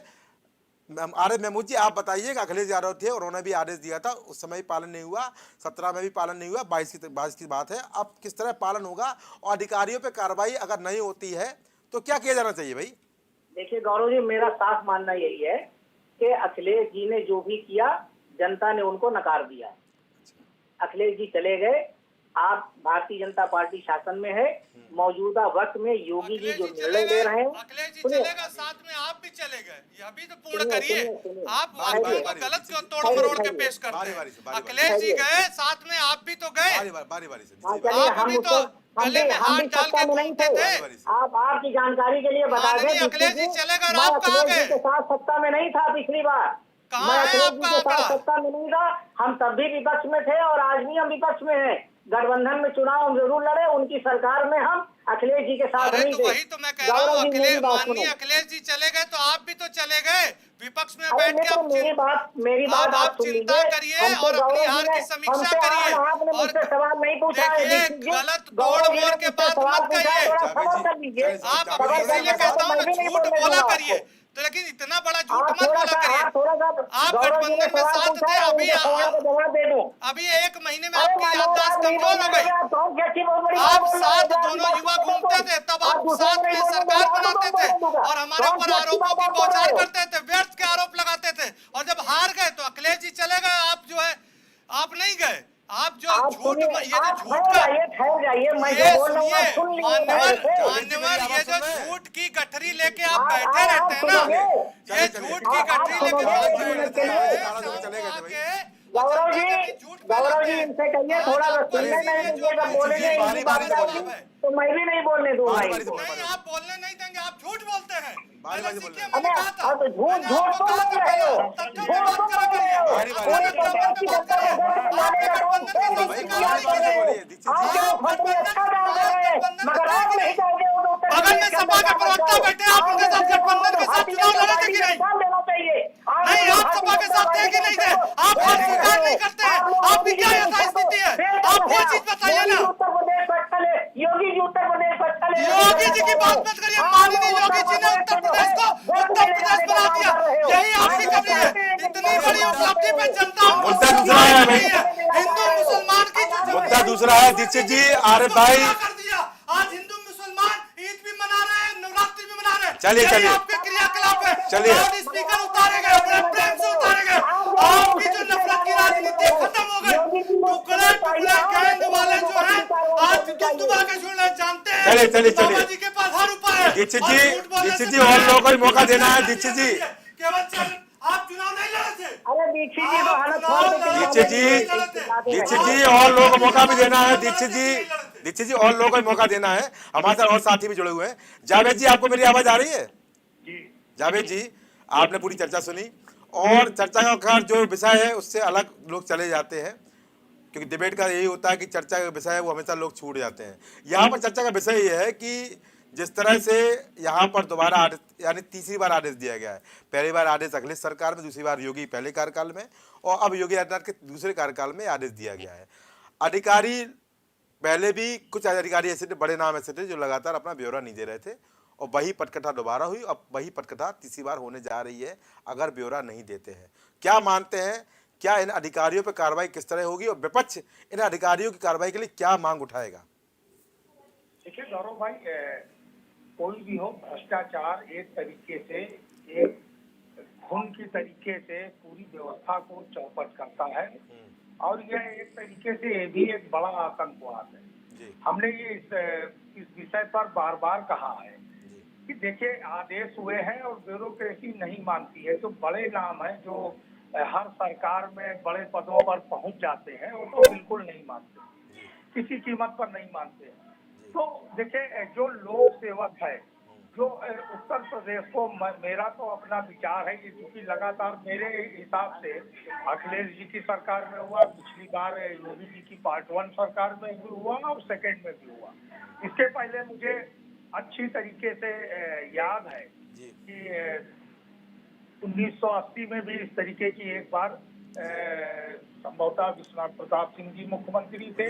आरिफ महमूद जी आप बताइए, अखिलेश यादव थे, उन्होंने भी आदेश दिया था, उस समय भी पालन नहीं हुआ, 17 में भी पालन नहीं हुआ, 22 की बात है। अब किस तरह पालन होगा और अधिकारियों पे कार्रवाई अगर नहीं होती है तो क्या किया जाना चाहिए भाई? देखिए गौरव जी, मेरा साफ मानना यही है कि अखिलेश जी ने जो भी किया जनता ने उनको नकार दिया। अखिलेश जी चले गए, आप भारतीय जनता पार्टी शासन में है, मौजूदा वक्त में योगी जी जो निर्णय ले रहे हैं, अखिलेश जी चलेगा, साथ में आप भी चले गए, यह भी तो पूर्ण करिए। आप वाक्यों को गलत क्यों तोड़ मरोड़ के पेश करते हैं? अखिलेश जी गए, साथ में आप भी तो गए, आप भी तो गले में हाथ डाल के घूमते थे। आप आपकी जानकारी के लिए बता दें, अखिलेश जी चले गए, आप कहाँ गए? के साथ सत्ता में नहीं था पिछली बार, कहाँ है आपका आंकड़ा? सत्ता में नहीं था, हम तब भी विपक्ष में थे और आज भी हम विपक्ष में हैं। गठबंधन में चुनाव हम जरूर लड़े, उनकी सरकार में हम अखिलेश जी के साथ नहीं थे। वही तो मैं कह रहा हूँ, अखिलेश माननीय अखिलेश जी चले गए तो आप भी तो चले गए, विपक्ष में बैठ के मेरी बात आप चिंता करिए और अपनी हार की समीक्षा करिए और सवाल नहीं पूछा देखिए, गलत तोड़ मोड़ के बात मत करिए। आप अपने इसीलिए कहता हूँ ना, झूठ बोला करिए, तो लेकिन इतना बड़ा झूठ मत बोला करिए। आप गठबंधन में साथ थे, अभी 1 महीने में आपकी याददाश्त कमजोर हो गई। आप साथ दोनों युवा घूमते थे, तब आप साथ में सरकार बनाते थे और हमारे ऊपर आरोपों की बौछार करते थे, व्यर्थ के आरोप लगाते थे। और जब हार गए तो अखिलेश जी चले गए, आप जो है आप नहीं गए। आप जो झूठ, ये जो झूठ का, ये सुनिए मान्यवर, ये जो झूठ की गठरी लेके आप बैठे रहते हैं ना, ये झूठ की गठरी लेके गौरव जी इनसे कहिए थोड़ा सा सुनने में दीजिएगा, बोलेंगे तो मैं भी नहीं बोलने दूंगा। नहीं, आप बोलने नहीं देंगे, आप झूठ बोलते हैं। बगल में सपा के प्रवक्ता बैठे, आप उनके साथ गठबंधन के साथ चुनाव लड़े थे कि नहीं? नहीं, आप सपा के साथ थे कि नहीं थे? आप हार स्वीकार नहीं करते हैं, आपकी क्या ऐसा स्थिति है? आप वो चीज बताइए ना। योगी जी की बात मत करिए, माननीय योगी जी ने उत्तर प्रदेश को उत्तर प्रदेश बना दिया, यही आपकी कमी है। इतनी बड़ी उपलब्धि पे जनता हिंदू मुसलमान की मुद्दा दूसरा है दीक्षित जी, आरिफ भाई कर दिया। आज हिंदू मुसलमान ईद भी मना रहे हैं, नवरात्रि भी मना रहे हैं। चलिए आपके क्रियाकलाप है, चलिए स्पीकर उतारे गए, अपने प्रेम से उतारे गए, आपकी जो नफरत की राजनीति खत्म हो गई। टुकड़े गैंग वाले जो है आज दुबा के जुड़ना जानते हैं। चलिए जी के पास हर उपाय है। दीक्षित जी और लोगों को मौका देना है। दीक्षित जी केवल आप चुनाव नहीं लड़े थे। अरे दीक्षित जी तो हालत छोड़ दीक्षित जी और लोगों को मौका भी देना है। दीक्षित जी और लोगों को मौका देना है। हमारे साथ और साथी भी जुड़े हुए हैं। जावेद जी, आपको मेरी आवाज आ रही है? जावेद जी, आपने पूरी चर्चा सुनी और चर्चा का जो विषय है उससे अलग लोग चले जाते हैं, क्योंकि डिबेट का यही होता है कि चर्चा का विषय है वो हमेशा लोग छूट जाते हैं। यहाँ पर चर्चा का विषय ये है कि जिस तरह से यहाँ पर दोबारा आदेश, यानी तीसरी बार आदेश दिया गया है। पहली बार आदेश अखिलेश सरकार में, दूसरी बार योगी पहले कार्यकाल में, और अब योगी आदित्यनाथ के दूसरे कार्यकाल में आदेश दिया गया है। अधिकारी पहले भी कुछ अधिकारी ऐसे थे, बड़े नाम ऐसे थे जो लगातार अपना ब्यौरा नहीं दे रहे थे, और वही पटकथा दोबारा हुई। अब वही पटकथा तीसरी बार होने जा रही है अगर ब्यौरा नहीं देते हैं। क्या मानते हैं, क्या इन अधिकारियों पर कार्रवाई किस तरह होगी और विपक्ष इन अधिकारियों की कार्रवाई के लिए क्या मांग उठाएगा? देखिए गौरव भाई, कोई भी हो, भ्रष्टाचार एक तरीके से, एक खून की तरीके से पूरी व्यवस्था को चौपट करता है, और यह एक तरीके से ये भी एक बड़ा आतंकवाद है। हमने ये इस विषय पर बार बार कहा है कि देखिए, आदेश हुए हैं और ब्यूरोक्रेसी नहीं मानती है। तो बड़े नाम है जो हर सरकार में बड़े पदों पर पहुंच जाते हैं, वो तो बिल्कुल नहीं मानते, किसी कीमत पर नहीं मानते। तो देखिए, जो लोक सेवक है, जो उत्तर प्रदेश को, मेरा तो अपना विचार है कि क्योंकि लगातार मेरे हिसाब से अखिलेश जी की सरकार में हुआ, पिछली बार योगी जी की पार्ट 1 सरकार में भी हुआ और सेकंड में भी हुआ। इसके पहले मुझे अच्छी तरीके से याद है कि 1980 में भी इस तरीके की एक बार संभवतः विश्वनाथ प्रताप सिंह जी मुख्यमंत्री थे,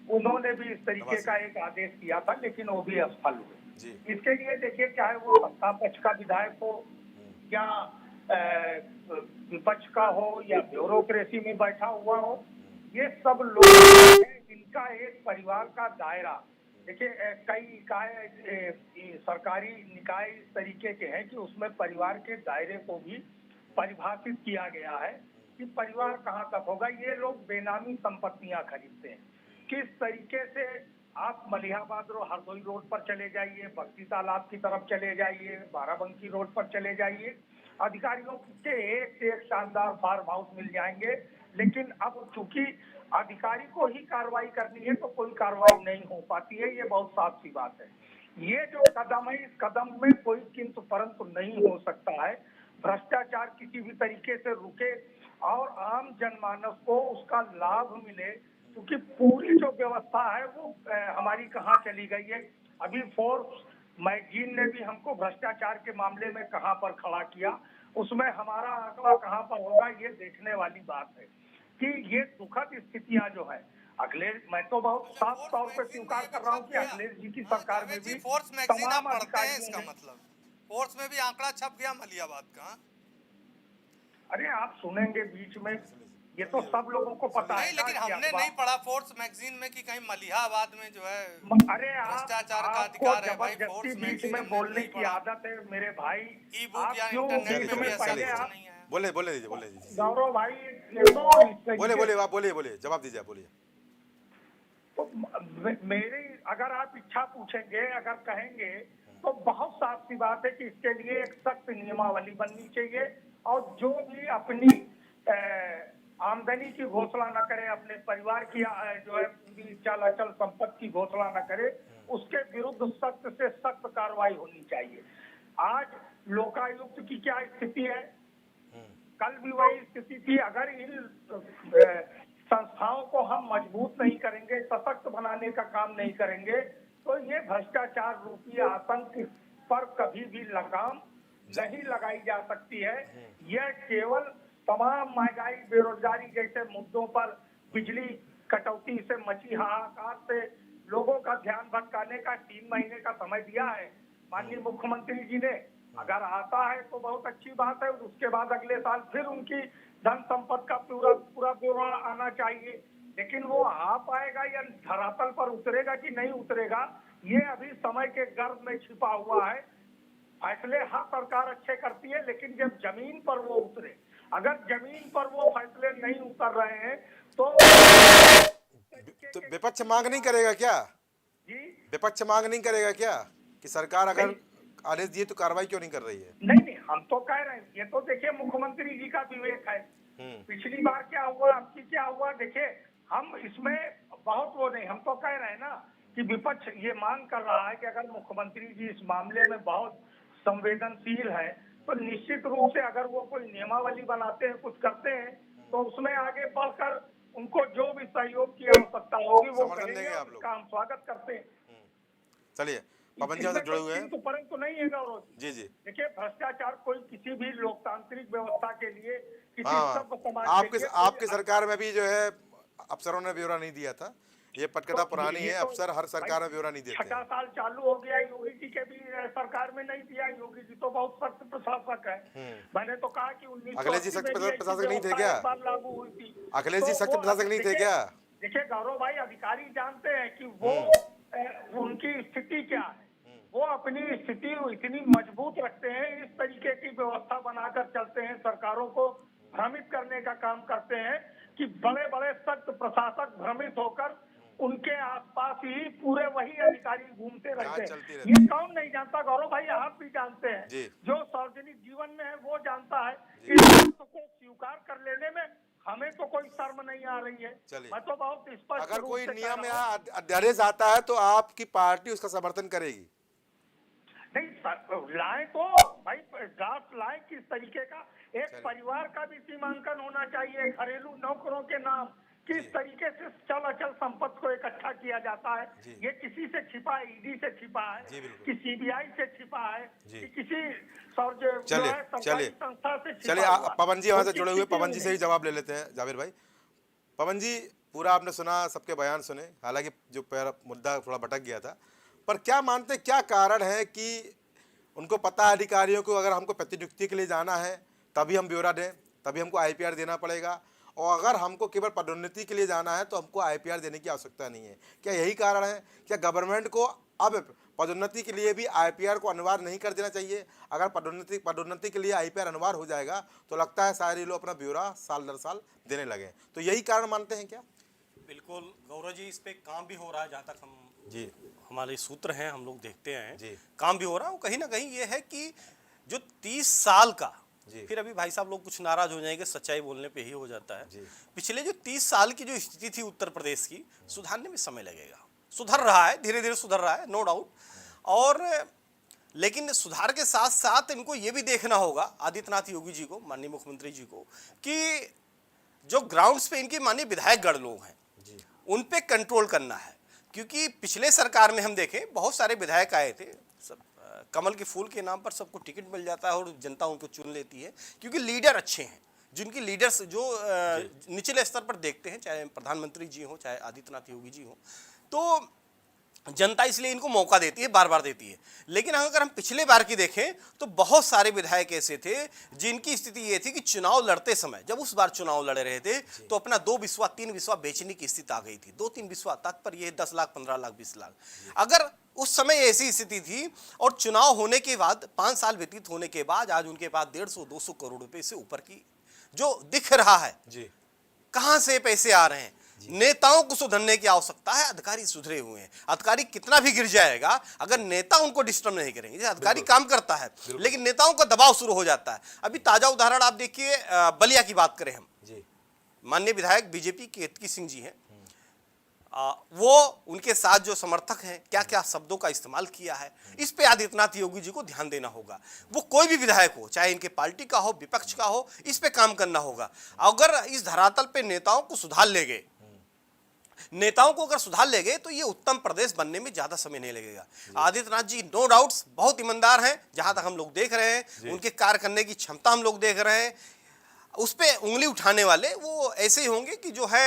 उन्होंने भी इस तरीके का एक आदेश किया था, लेकिन वो भी असफल हुए। इसके लिए देखिए, चाहे वो सत्ता पक्ष का विधायक हो या विपक्ष का हो या ब्यूरोक्रेसी में बैठा हुआ हो, ये सब लोग इनका एक परिवार का दायरा। देखिए, कई इकाई सरकारी निकाय इस तरीके के हैं कि उसमें परिवार के दायरे को भी परिभाषित किया गया है कि परिवार कहाँ तक होगा। ये लोग बेनामी संपत्तियां खरीदते हैं। किस तरीके से आप मलिहाबाद हरदोई रोड पर चले जाइए, बस्ती तालाब की तरफ चले जाइए, बाराबंकी रोड पर चले जाइए, अधिकारियों के एक से एक शानदार फार्म हाउस मिल जाएंगे। लेकिन अब चूंकि अधिकारी को ही कार्रवाई करनी है तो कोई कार्रवाई नहीं हो पाती है, ये बहुत साफ सी बात है। ये जो कदम है, इस कदम में कोई किंतु परंतु नहीं हो सकता है। भ्रष्टाचार किसी भी तरीके से रुके और आम जनमानस को उसका लाभ मिले, क्योंकि पूरी जो व्यवस्था है वो हमारी कहाँ चली गई है। अभी फोर्ब्स मैगजीन ने भी हमको भ्रष्टाचार के मामले में कहाँ पर खड़ा किया, उसमें हमारा आंकड़ा कहाँ पर होगा, ये देखने वाली बात है कि ये दुखद स्थितियां जो है अखिलेश, मैं तो बहुत साफ तौर पे स्वीकार कर रहा हूँ कि अखिलेश जी की सरकार में भी फोर्स मैगजीन आप पढ़ते हैं, इसका मतलब फोर्स में भी आंकड़ा छप गया मलियाबाद का। अरे आप सुनेंगे बीच में, ये तो सब लोगों को पता है। लेकिन हमने नहीं पढ़ा फोर्स मैगजीन में कि कहीं मलिहाबाद में जो है अरे भ्रष्टाचार का अधिकार है। भाई फोर्स बीच में बोलने की आदत है मेरे भाई। ई बुक या इंटरनेट में भी ऐसा नहीं है। बोले दीजिए गौरव भाई, बोलिए जवाब दीजिए, बोलिए। तो मेरी अगर आप इच्छा पूछेंगे, अगर कहेंगे, तो बहुत साफ सी बात है कि इसके लिए एक सख्त नियमावली बननी चाहिए, और जो भी अपनी आमदनी की घोषणा न करे, अपने परिवार की जो है पूरी चल अचल संपत्ति की घोषणा न करे, उसके विरुद्ध सख्त से सख्त कार्रवाई होनी चाहिए। आज लोकायुक्त की क्या स्थिति है, कल भी वही स्थिति थी। अगर इन संस्थाओं को हम मजबूत नहीं करेंगे, सशक्त बनाने का काम नहीं करेंगे, तो ये भ्रष्टाचार रूपी आतंक पर कभी भी लगाम नहीं लगाई जा सकती है। यह केवल तमाम महंगाई, बेरोजगारी जैसे मुद्दों पर, बिजली कटौती से मची हाहाकार से लोगों का ध्यान भटकाने का 3 महीने का समय दिया है माननीय मुख्यमंत्री जी ने। अगर आता है तो बहुत अच्छी बात है, उसके बाद अगले साल फिर उनकी धन संपत्ति का पूरा ब्यौरा आना चाहिए। लेकिन वो आ पाएगा या धरातल पर उतरेगा कि नहीं उतरेगा, ये अभी समय के गर्भ में छिपा हुआ है। फैसले हर सरकार अच्छे करती है, लेकिन जब जमीन पर वो उतरे, अगर जमीन पर वो फैसले नहीं उतर रहे हैं तो विपक्ष मांग नहीं करेगा क्या? जी, विपक्ष मांग नहीं करेगा क्या कि सरकार अगर आदेश दिए तो कार्रवाई क्यों नहीं कर रही है? नहीं, हम तो कह रहे हैं, ये तो देखिए मुख्यमंत्री जी का विवेक है। पिछली बार क्या हुआ, अब की क्या हुआ, देखिए हम इसमें बहुत वो नहीं, हम तो कह रहे हैं ना कि विपक्ष ये मांग कर रहा है कि अगर मुख्यमंत्री जी इस मामले में बहुत संवेदनशील है तो निश्चित रूप से अगर वो कोई नियमावली बनाते हैं, कुछ करते हैं, तो उसमें आगे बढ़कर उनको जो भी सहयोग की आवश्यकता होगी वो समर्थन करेंगे, देंगे आप लोग। उसका हम स्वागत करते हैं। चलिए पवन जी हमसे जुड़े हुए हैं। तो परंतु नहीं है गौरव जी जी। देखिए, भ्रष्टाचार कोई किसी भी लोकतांत्रिक व्यवस्था के लिए, किसी हाँ, सभ्य समाज के लिए आपकी सरकार में भी जो है अफसरों ने ब्यौरा नहीं दिया था, ये पटकथा पुरानी है, अफसर हर सरकार में ब्यौरा नहीं देते। 6 साल चालू हो गया, योगी जी के भी सरकार में नहीं दिया। योगी जी तो बहुत सख्त प्रशासक है। मैंने तो कहा कि 1980 अखिलेश जी सख्त प्रशासक नहीं थे क्या? लागू हुई थी। अखिलेश जी सख्त प्रशासक नहीं थे क्या? देखिए गौरव भाई, अधिकारी जानते हैं कि वो उनकी स्थिति क्या है। वो अपनी स्थिति इतनी मजबूत रखते हैं, इस तरीके की व्यवस्था बनाकर चलते हैं, सरकारों को भ्रमित करने का काम करते हैं कि बड़े बड़े सख्त प्रशासक भ्रमित होकर उनके आसपास ही पूरे वही अधिकारी घूमते रहते हैं। ये कौन नहीं जानता गौरव भाई, आप भी जानते हैं। जो सार्वजनिक जीवन में है वो जानता है। इस बात को स्वीकार कर लेने में हमें तो कोई शर्म नहीं आ रही है। मैं तो बहुत स्पष्ट, अगर कोई नियम या अध्यादेश आता है तो आपकी पार्टी उसका समर्थन करेगी? नहीं लाए तो भाई, ड्राफ्ट लाए किस तरीके का, एक परिवार का भी सीमांकन होना चाहिए, घरेलू नौकरों के नाम किस तरीके से चल अचल संपत्ति को इकट्ठा किया जाता है। ये किसी से छिपा है, ईडी से छिपा है कि सीबीआई से छिपा है कि किसी सरकारी संस्था से छिपा। चलिए पवन जी वहां से जुड़े हुए, पवन जी से ही जवाब ले लेते हैं। जावेद भाई, पवन जी पूरा आपने सुना, सबके बयान सुने, हालांकि जो मुद्दा थोड़ा भटक गया था, पर क्या मानते हैं क्या कारण है कि उनको पता है अधिकारियों को अगर हमको प्रतिनियुक्ति के लिए जाना है तभी हम ब्यौरा दें, तभी हमको आईपीआर देना पड़ेगा, और अगर हमको केवल पदोन्नति के लिए जाना है तो हमको आईपीआर देने की आवश्यकता नहीं है? क्या यही कारण है? क्या गवर्नमेंट को अब पदोन्नति के लिए भी आईपीआर को अनिवार्य नहीं कर देना चाहिए? अगर पदोन्नति के लिए आईपीआर अनिवार्य हो जाएगा तो लगता है सारे लोग अपना ब्यौरा साल दर साल देने लगे, तो यही कारण मानते हैं क्या? बिल्कुल गौरव जी, इस पे काम भी हो रहा है। जहाँ तक हम हमारे सूत्र हैं, हम लोग देखते हैं काम भी हो रहा है। वो कहीं ना कहीं ये है कि जो 30 साल का, फिर अभी भाई साहब लोग कुछ नाराज हो जाएंगे, सच्चाई बोलने पे ही हो जाता है। पिछले जो 30 साल की जो स्थिति थी उत्तर प्रदेश की, सुधारने में समय लगेगा। सुधर रहा है, धीरे धीरे सुधर रहा है, नो डाउट। और लेकिन सुधार के साथ साथ इनको ये भी देखना होगा, आदित्यनाथ योगी जी को, माननीय मुख्यमंत्री जी को, कि जो ग्राउंड्स पे इनके माननीय विधायकगण लोग हैं उन पे कंट्रोल करना है। क्योंकि पिछले सरकार में हम देखें बहुत सारे विधायक आए थे, सब कमल के फूल के नाम पर सबको टिकट मिल जाता है और जनता उनको चुन लेती है, क्योंकि लीडर अच्छे हैं। जिनकी लीडर्स जो निचले स्तर पर देखते हैं, चाहे प्रधानमंत्री जी हो, चाहे आदित्यनाथ योगी जी हो, तो जनता इसलिए इनको मौका देती है, बार बार देती है। लेकिन अगर हम पिछले बार की देखें तो बहुत सारे विधायक ऐसे थे जिनकी स्थिति ये थी कि चुनाव लड़ते समय, जब उस बार चुनाव लड़ रहे थे तो अपना 2 बिस्वा 3 बिस्वा बेचने की स्थिति आ गई थी। 2-3 बिस्वा, तात्पर्य 10 लाख, 15 लाख, 20 लाख। अगर उस समय ऐसी स्थिति थी और चुनाव होने के बाद 5 साल व्यतीत होने के बाद आज उनके पास 150-200 करोड़ रुपए से ऊपर की जो दिख रहा है, कहां से पैसे आ रहे हैं? नेताओं को सुधरने की आवश्यकता है। अधिकारी सुधरे हुए हैं, अधिकारी कितना भी गिर जाएगा अगर नेता उनको डिस्टर्ब नहीं करेंगे। अधिकारी काम करता है लेकिन नेताओं का दबाव शुरू हो जाता है। अभी ताजा उदाहरण आप देखिए, बलिया की बात करें हम, माननीय विधायक बीजेपी केतकी सिंह जी हैं, वो उनके साथ जो समर्थक हैं क्या क्या शब्दों का इस्तेमाल किया है, इस पे आदित्यनाथ योगी जी को ध्यान देना होगा। वो कोई भी विधायक हो, चाहे इनके पार्टी का हो, विपक्ष का हो, इस पे काम करना होगा। अगर इस धरातल पे नेताओं को सुधार ले गए, नेताओं को अगर सुधार ले गए तो ये उत्तम प्रदेश बनने में ज्यादा समय नहीं लगेगा। आदित्यनाथ जी नो डाउट्स बहुत ईमानदार हैं, जहां तक हम लोग देख रहे हैं, उनके कार्य करने की क्षमता हम लोग देख रहे हैं। उस पे उंगली उठाने वाले वो ऐसे ही होंगे कि जो है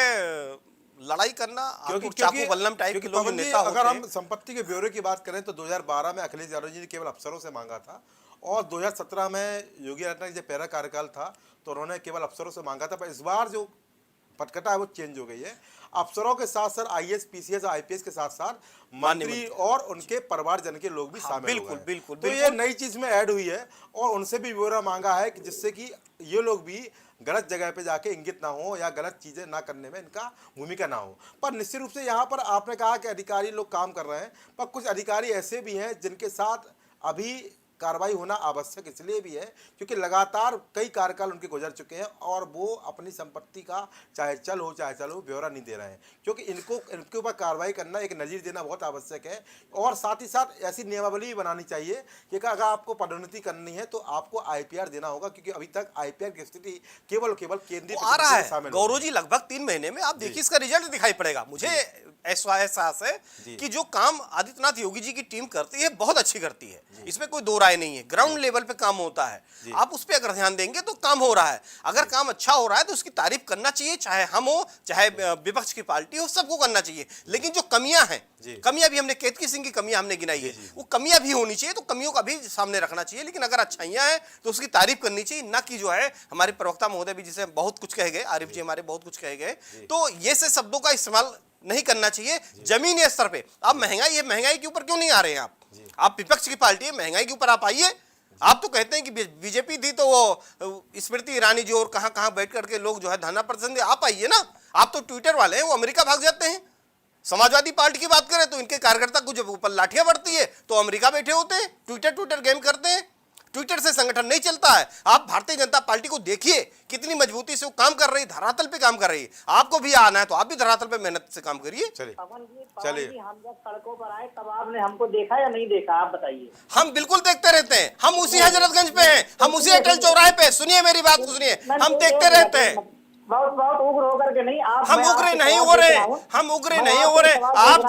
लड़ाई करना, चाकू बल्लम टाइप के लोग नेता होते हैं। अगर हम संपत्ति के ब्यौरे की बात करें तो 2012 में अखिलेश यादव जी ने केवल अफसरों से मांगा था, और 2017 में योगी आदित्यनाथ जी पहला कार्यकाल था तो उन्होंने केवल अफसरों से मांगा था। पर इस बार जो पटकथा है वो चेंज हो गई है। अफसरों के साथ साथ आईएएस, पीसीएस, आईपीएस के साथ साथ मंत्री और उनके परिवारजन के लोग भी शामिल हो गए। बिल्कुल, तो ये नई चीज में ऐड हुई है और उनसे भी ब्यौरा मांगा है कि जिससे कि ये लोग भी गलत जगह पे जाके इंगित ना हो या गलत चीजें ना करने में इनका भूमिका ना हो। पर निश्चित रूप से यहाँ पर आपने कहा कि अधिकारी लोग काम कर रहे हैं, पर कुछ अधिकारी ऐसे भी हैं जिनके साथ अभी कार्रवाई होना आवश्यक इसलिए भी है क्योंकि लगातार कई कार्यकाल उनके गुजर चुके हैं और वो अपनी संपत्ति का चाहे चल हो ब्यौरा नहीं दे रहे हैं, क्योंकि इनके ऊपर कार्रवाई करना, एक नज़ीर देना बहुत आवश्यक है। और साथ ही साथ ऐसी नियमावली भी बनानी चाहिए कि अगर आपको पदोन्नति करनी है तो आपको IPR देना होगा, क्योंकि अभी तक IPR की स्थिति केवल केंद्रीय आ रहा है शामिल गौरव जी, लगभग 3 महीने में आप देखिए इसका रिजल्ट दिखाई पड़ेगा। मुझे ऐसा एहसास है कि जो काम आदित्यनाथ योगी जी की टीम करती है बहुत अच्छी करती है, इसमें कोई दो राय नहीं है। ग्राउंड लेवल पे काम होता है, आप उस पर अगर ध्यान देंगे तो काम हो रहा है। अगर काम अच्छा हो रहा है तो उसकी तारीफ करना चाहिए, चाहे हम हो चाहे विपक्ष की पार्टी हो, सबको करना चाहिए। लेकिन जो कमियां हैं, कमियां भी हमने केतकी सिंह की कमियां हमने गिनाई है, वो कमियां भी होनी चाहिए, तो कमियों का भी सामने रखना चाहिए। लेकिन अगर अच्छाइयां हैं तो उसकी तारीफ करनी चाहिए, ना कि जो है हमारे प्रवक्ता महोदय भी जिसे बहुत कुछ कहे गए, आरिफ जी हमारे बहुत कुछ कहे गए, तो ये से शब्दों का इस्तेमाल नहीं करना चाहिए जमीनी स्तर पे। आप महंगाई के ऊपर क्यों नहीं आ रहे हैं? आप विपक्ष की पार्टी है, महंगाई के ऊपर आप आइए। आप तो कहते हैं कि बीजेपी थी तो वो स्मृति ईरानी जी और कहां बैठ करके लोग जो है धरना प्रदर्शन दे, आप आइए ना। आप तो ट्विटर वाले हैं, वो अमेरिका भाग जाते हैं। समाजवादी पार्टी की बात करें तो इनके कार्यकर्ता को जब ऊपर लाठियां बढ़ती है तो अमेरिका बैठे होते हैं, ट्विटर गेम करते हैं। ट्विटर से संगठन नहीं चलता है। आप भारतीय जनता पार्टी को देखिए कितनी मजबूती से वो काम कर रही है, धरातल पे काम कर रही है। आपको भी आना है तो आप भी धरातल पे मेहनत से काम करिए। चलिए पवन जी, हम जब सड़कों पर आए तब आपने हमको देखा या नहीं देखा, आप बताइए। हम बिल्कुल देखते रहते हैं, हम उसी हजरतगंज पे हैं, हम उसी अटल चौराहे पे, सुनिए मेरी बात को सुनिए, हम देखते रहते हैं। बहुत उग्र होकर के नहीं, हम उग्र नहीं हो रहे, हम उग्र नहीं हो रहे। आप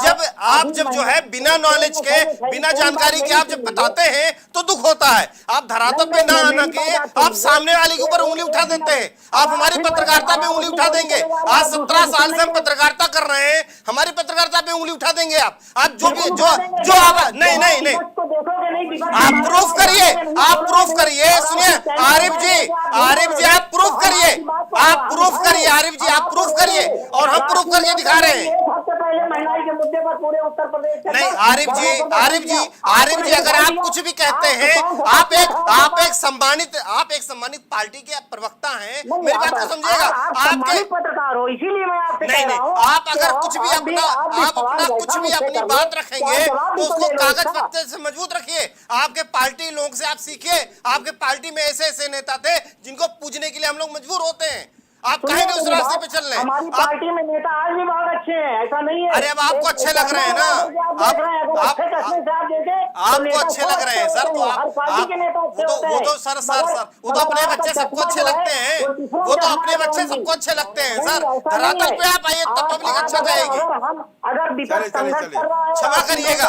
जब जो है बिना नॉलेज के, बिना जानकारी के आप जब बताते हैं तो दुख होता है। आप धरातल पे ना आना के आप सामने वाले के ऊपर उंगली उठा देते हैं। आप हमारी पत्रकारिता पे उंगली उठा देंगे। आज 17 साल से हम पत्रकारिता कर रहे हैं, हमारी पत्रकारिता पे उंगली उठा देंगे आप जो भी जो आप नहीं आप प्रूफ करिए, आप प्रूफ करिए। सुनिए आरिफ जी आप प्रूफ करिए, आप प्रूफ करिए, आरिफ जी आप प्रूफ करिए, और हम प्रूफ करके दिखा रहे हैं। सबसे पहले महंगाई के मुद्दे पर पूरे उत्तर प्रदेश नहीं आरिफ जी अगर आप कुछ भी कहते हैं, आप एक सम्मानित पार्टी के प्रवक्ता हैं, मेरी बात को समझिएगा। आपके पत्रकार हो, इसीलिए मैं आपसे कह रहा हूं। आप अगर कुछ भी अपनी बात रखेंगे तो उसको कागज पत्ते से मजबूत रखिए। आपके पार्टी लोगों से आप सीखिए। आपके पार्टी में ऐसे नेता थे जिनको पूजने के लिए हम लोग मजबूर होते हैं। आप कहेंगे उस रास्ते पे चल रहे हैं। हमारी पार्टी में नेता आज भी बहुत अच्छे हैं, ऐसा नहीं है। अरे अब आपको अच्छे लग रहे हैं ना, आपको अच्छे लग रहे हैं सर, तो वो तो सर वो तो अपने बच्चे सबको अच्छे लगते हैं, वो तो अपने बच्चे सबको अच्छे लगते हैं सर। धरातल पे आप आइए तब पब्लिक अच्छा कहेगी। क्षमा करिएगा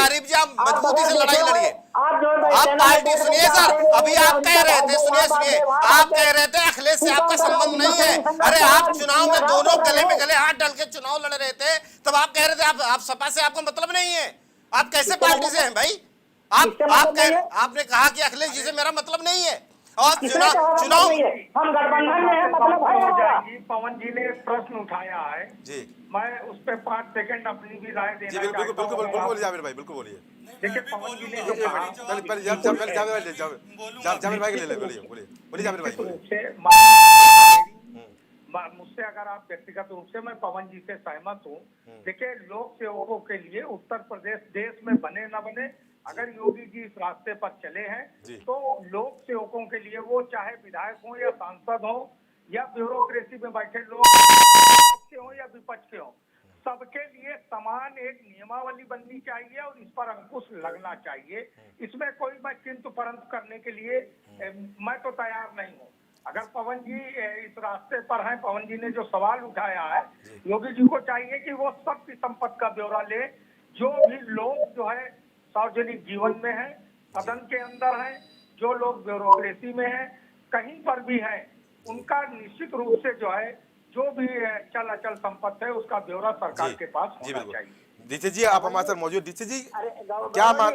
आरिफ जी, आप मजबूती से लड़ाई लड़िए। आप पार्टी सुनिए सर, अभी आप कह रहे थे, सुनिए आप कह रहे थे अखिलेश से आपका संबंध नहीं है। अरे आप चुनाव में दोनों गले में गले हाथ डाल के चुनाव लड़ रहे थे, तब आप कह रहे थे आप सपा से आपको मतलब नहीं है। आप कैसे पार्टी से हैं भाई? आपने कहा कि अखिलेश जी से मेरा मतलब नहीं है, और चुनाव हम गठबंधन में है, मतलब है। पवन जी ने एक प्रश्न उठाया है जी, मैं उस पर 5 सेकंड अपनी भी राय देना जी बिल्कुल जावेद भाई बिल्कुल बोलिए। देखिए पवन जी ने जो कहा, जावेद भाई बोलिए जावेद भाई मुझसे अगर आप व्यक्तिगत रूप से, मैं पवन जी से सहमत हूँ। देखिए लोक सेवकों के लिए उत्तर प्रदेश देश में बने न बने, अगर योगी जी इस रास्ते पर चले हैं तो लोक सेवकों के लिए, वो चाहे विधायक हो या सांसद हो या ब्यूरोक्रेसी में बैठे लोग हो या विपक्ष के हो, सबके लिए समान एक नियमावली बननी चाहिए और इस पर अंकुश लगना चाहिए। इसमें कोई मैं किंतु परंतु करने के लिए मैं तो तैयार नहीं हूँ। अगर पवन जी इस रास्ते पर हैं, पवन जी ने जो सवाल उठाया है, योगी जी को चाहिए कि वो सबकी संपत्ति का ब्यौरा ले। जो भी लोग जो है सार्वजनिक जीवन में है, सदन के अंदर हैं, जो लोग ब्यूरोक्रेसी में हैं, कहीं पर भी हैं, उनका निश्चित रूप से जो है जो भी चल अचल संपत्ति है उसका ब्यौरा सरकार के पास होना चाहिए। दीक्षित जी आप हमारे साथ मौजूद। दीक्षित जी क्या मान,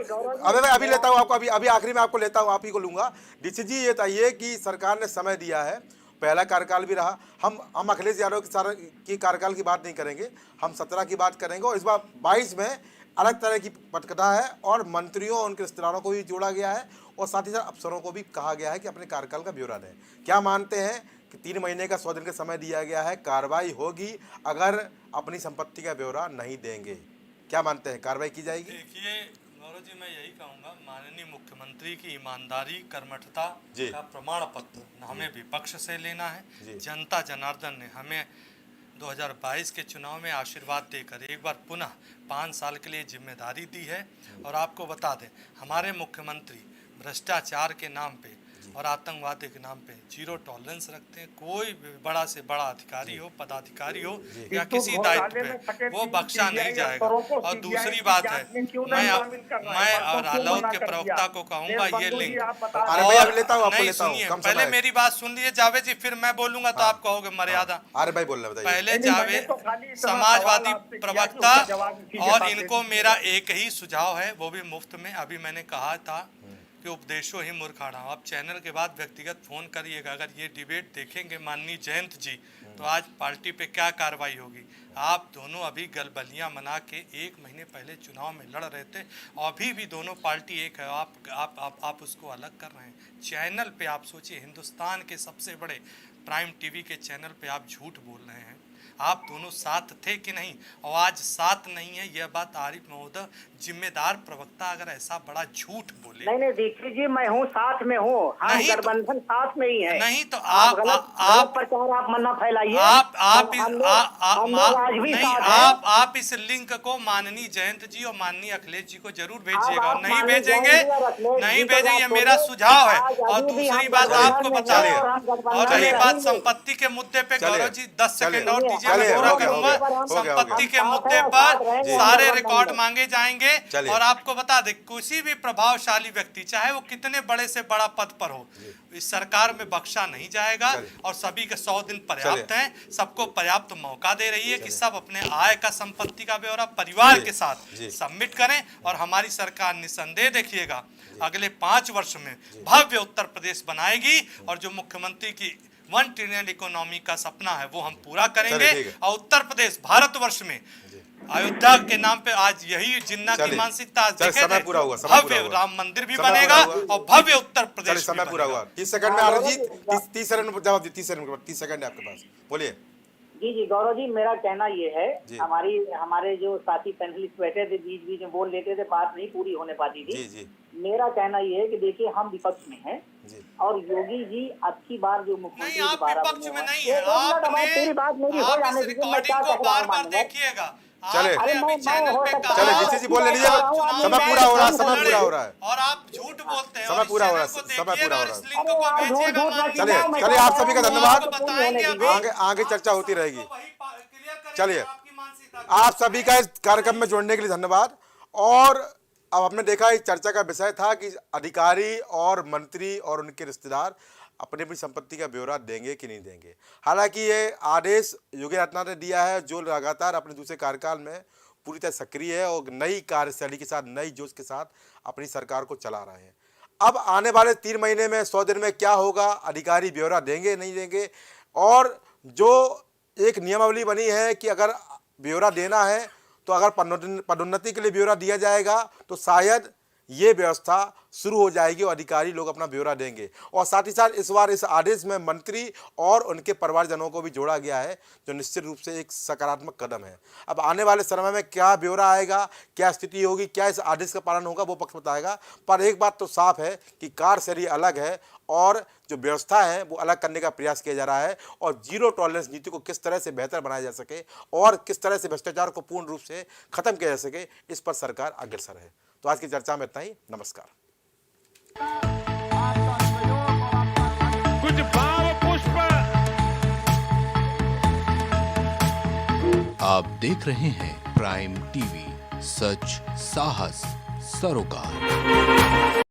अभी लेता हूँ आपको, अभी आखिरी में आपको लेता हूँ, आप ही को लूंगा। दीक्षित जी ये बताइए कि सरकार ने समय दिया है, पहला कार्यकाल भी रहा, हम अखिलेश यादव की कार्यकाल की बात नहीं करेंगे, हम 17 की बात करेंगे, और इस बार 22 में अलग तरह की पटकथा है, और मंत्रियों और उनके रिश्तेदारों को भी जोड़ा गया है, और साथ ही साथ अफसरों को भी कहा गया है कि अपने कार्यकाल का ब्यौरा दें। क्या मानते हैं कि 3 महीने का 100 दिन का समय दिया गया है, कार्रवाई होगी अगर अपनी संपत्ति का ब्यौरा नहीं देंगे? क्या मानते हैं, कार्रवाई की जाएगी? देखिए गौरव जी, मैं यही कहूंगा, माननीय मुख्यमंत्री की ईमानदारी, कर्मठता जी। का प्रमाण पत्र हमें विपक्ष से लेना है। जनता जनार्दन ने हमें 2022 के चुनाव में आशीर्वाद देकर एक बार पुनः 5 साल के लिए जिम्मेदारी दी है। और आपको बता दें, हमारे मुख्यमंत्री भ्रष्टाचार के नाम पे और आतंकवाद के नाम पे जीरो टॉलरेंस रखते हैं। कोई भी बड़ा से बड़ा अधिकारी हो, पदाधिकारी हो या किसी दायित्व पे, वो बख्शा नहीं जाएगा। और दूसरी बात है, मैं और आलौद के प्रवक्ता को कहूंगा, ये लिंक नहीं सुनिए, पहले मेरी बात सुन लीजिए जावेद जी, फिर मैं बोलूंगा तो आप कहोगे मर्यादा। अरे भाई बोलना बताइए। पहले जावेद समाजवादी प्रवक्ता, और इनको मेरा एक ही सुझाव है, वो भी मुफ्त में, अभी मैंने कहा था कि उपदेशो ही मूर्खाणा। आप चैनल के बाद व्यक्तिगत फोन करिएगा। अगर ये डिबेट देखेंगे माननीय जयंत जी, तो आज पार्टी पे क्या कार्रवाई होगी। आप दोनों अभी गलबलियां मना के 1 महीने पहले चुनाव में लड़ रहे थे, अभी भी दोनों पार्टी एक है। आप उसको अलग कर रहे हैं। चैनल पे आप सोचिए, हिंदुस्तान के सबसे बड़े प्राइम टीवी के चैनल पे आप झूठ बोल रहे हैं। आप दोनों साथ थे कि नहीं, और आज साथ नहीं है, यह बात आरिफ महोदय, जिम्मेदार प्रवक्ता, अगर ऐसा बड़ा झूठ बोले। नहीं दीक्षित जी, मैं हूँ, साथ में हूँ, हम गठबंधन साथ में ही है। नहीं तो आप प्रचार आप मना फैलाइए। आप इस लिंक को माननीय जयंत जी और माननीय अखिलेश जी को जरूर भेजिएगा। नहीं भेजेंगे, मेरा सुझाव है। और दूसरी बात आपको बता दें, और रही बात संपत्ति के मुद्दे पे, गौरव जी 10 सेकंड और दीजिए, मैं पूरा करूंगा। संपत्ति के मुद्दे पर सारे रिकॉर्ड मांगे जाएंगे। और आपको बता दें, किसी भी प्रभावशाली व्यक्ति, चाहे वो कितने बड़े से बड़ा पद पर हो, इस सरकार में बख्शा नहीं जाएगा। और सभी के 100 दिन पर्याप्त हैं। सबको पर्याप्त मौका दे रही है कि सब अपने आय का, संपत्ति का ब्यौरा परिवार के साथ सबमिट करें। और हमारी सरकार निसंदेह देखिएगा अगले 5 वर्ष में भव्य उत्तर प्रदेश बनाएगी। और जो मुख्यमंत्री की 1 ट्रिलियन इकोनॉमी का सपना है, वो हम पूरा करेंगे। और उत्तर प्रदेश भारतवर्ष में अयोध्या के नाम पे आज यही जिन्ना की मानसिकता, भव्य राम मंदिर भी बनेगा और भव्य उत्तर प्रदेश। समय पूरा हुआ। 30 सेकंड में आरजीत, 30 सेकंड में जवाब, 30 सेकंड है आपके पास, बोलिए। जी गौरव जी, मेरा कहना ये है, हमारे जो साथी पैनलिस्ट बैठे थे, बीच में बोल लेते थे, बात नहीं पूरी होने पाती थी। मेरा कहना ये है कि देखिए, हम विपक्ष में हैं और योगी जी अब की बार जो मुख्यमंत्री विपक्ष में नहीं है, आप इस रिकॉर्डिंग को बार-बार देखिएगा। चले किसी जी बोल लीजिए, समय पूरा हो रहा है, और आप झूठ बोलते हैं। समय पूरा हो रहा है। चलिए आप सभी का धन्यवाद। आगे चर्चा होती रहेगी। चलिए, आप सभी का इस कार्यक्रम में जुड़ने के लिए धन्यवाद। और अब हमने देखा, इस चर्चा का विषय था कि अधिकारी और मंत्री और उनके रिश्तेदार अपनी अपनी संपत्ति का ब्यौरा देंगे कि नहीं देंगे। हालांकि ये आदेश योगी आदित्यनाथ ने दिया है, जो लगातार अपने दूसरे कार्यकाल में पूरी तरह सक्रिय है और नई कार्यशैली के साथ, नई जोश के साथ अपनी सरकार को चला रहे हैं। अब आने वाले 3 महीने में, 100 दिन में क्या होगा, अधिकारी ब्यौरा देंगे नहीं देंगे। और जो एक नियमावली बनी है कि अगर ब्यौरा देना है तो अगर पदोन्नति के लिए ब्यौरा दिया जाएगा तो शायद ये व्यवस्था शुरू हो जाएगी और अधिकारी लोग अपना ब्यौरा देंगे। और साथ ही साथ इस बार इस आदेश में मंत्री और उनके परिवारजनों को भी जोड़ा गया है, जो निश्चित रूप से एक सकारात्मक कदम है। अब आने वाले समय में क्या ब्यौरा आएगा, क्या स्थिति होगी, क्या इस आदेश का पालन होगा, वो पक्ष बताएगा। पर एक बात तो साफ है कि कार्यशैली अलग है और जो व्यवस्था है वो अलग करने का प्रयास किया जा रहा है। और जीरो टॉलरेंस नीति को किस तरह से बेहतर बनाया जा सके और किस तरह से भ्रष्टाचार को पूर्ण रूप से खत्म किया जा सके, इस पर सरकार अग्रसर है। तो आज की चर्चा में इतना ही। नमस्कार। कुछ भाव पुष्प। आप देख रहे हैं प्राइम टीवी, सच साहस सरोकार।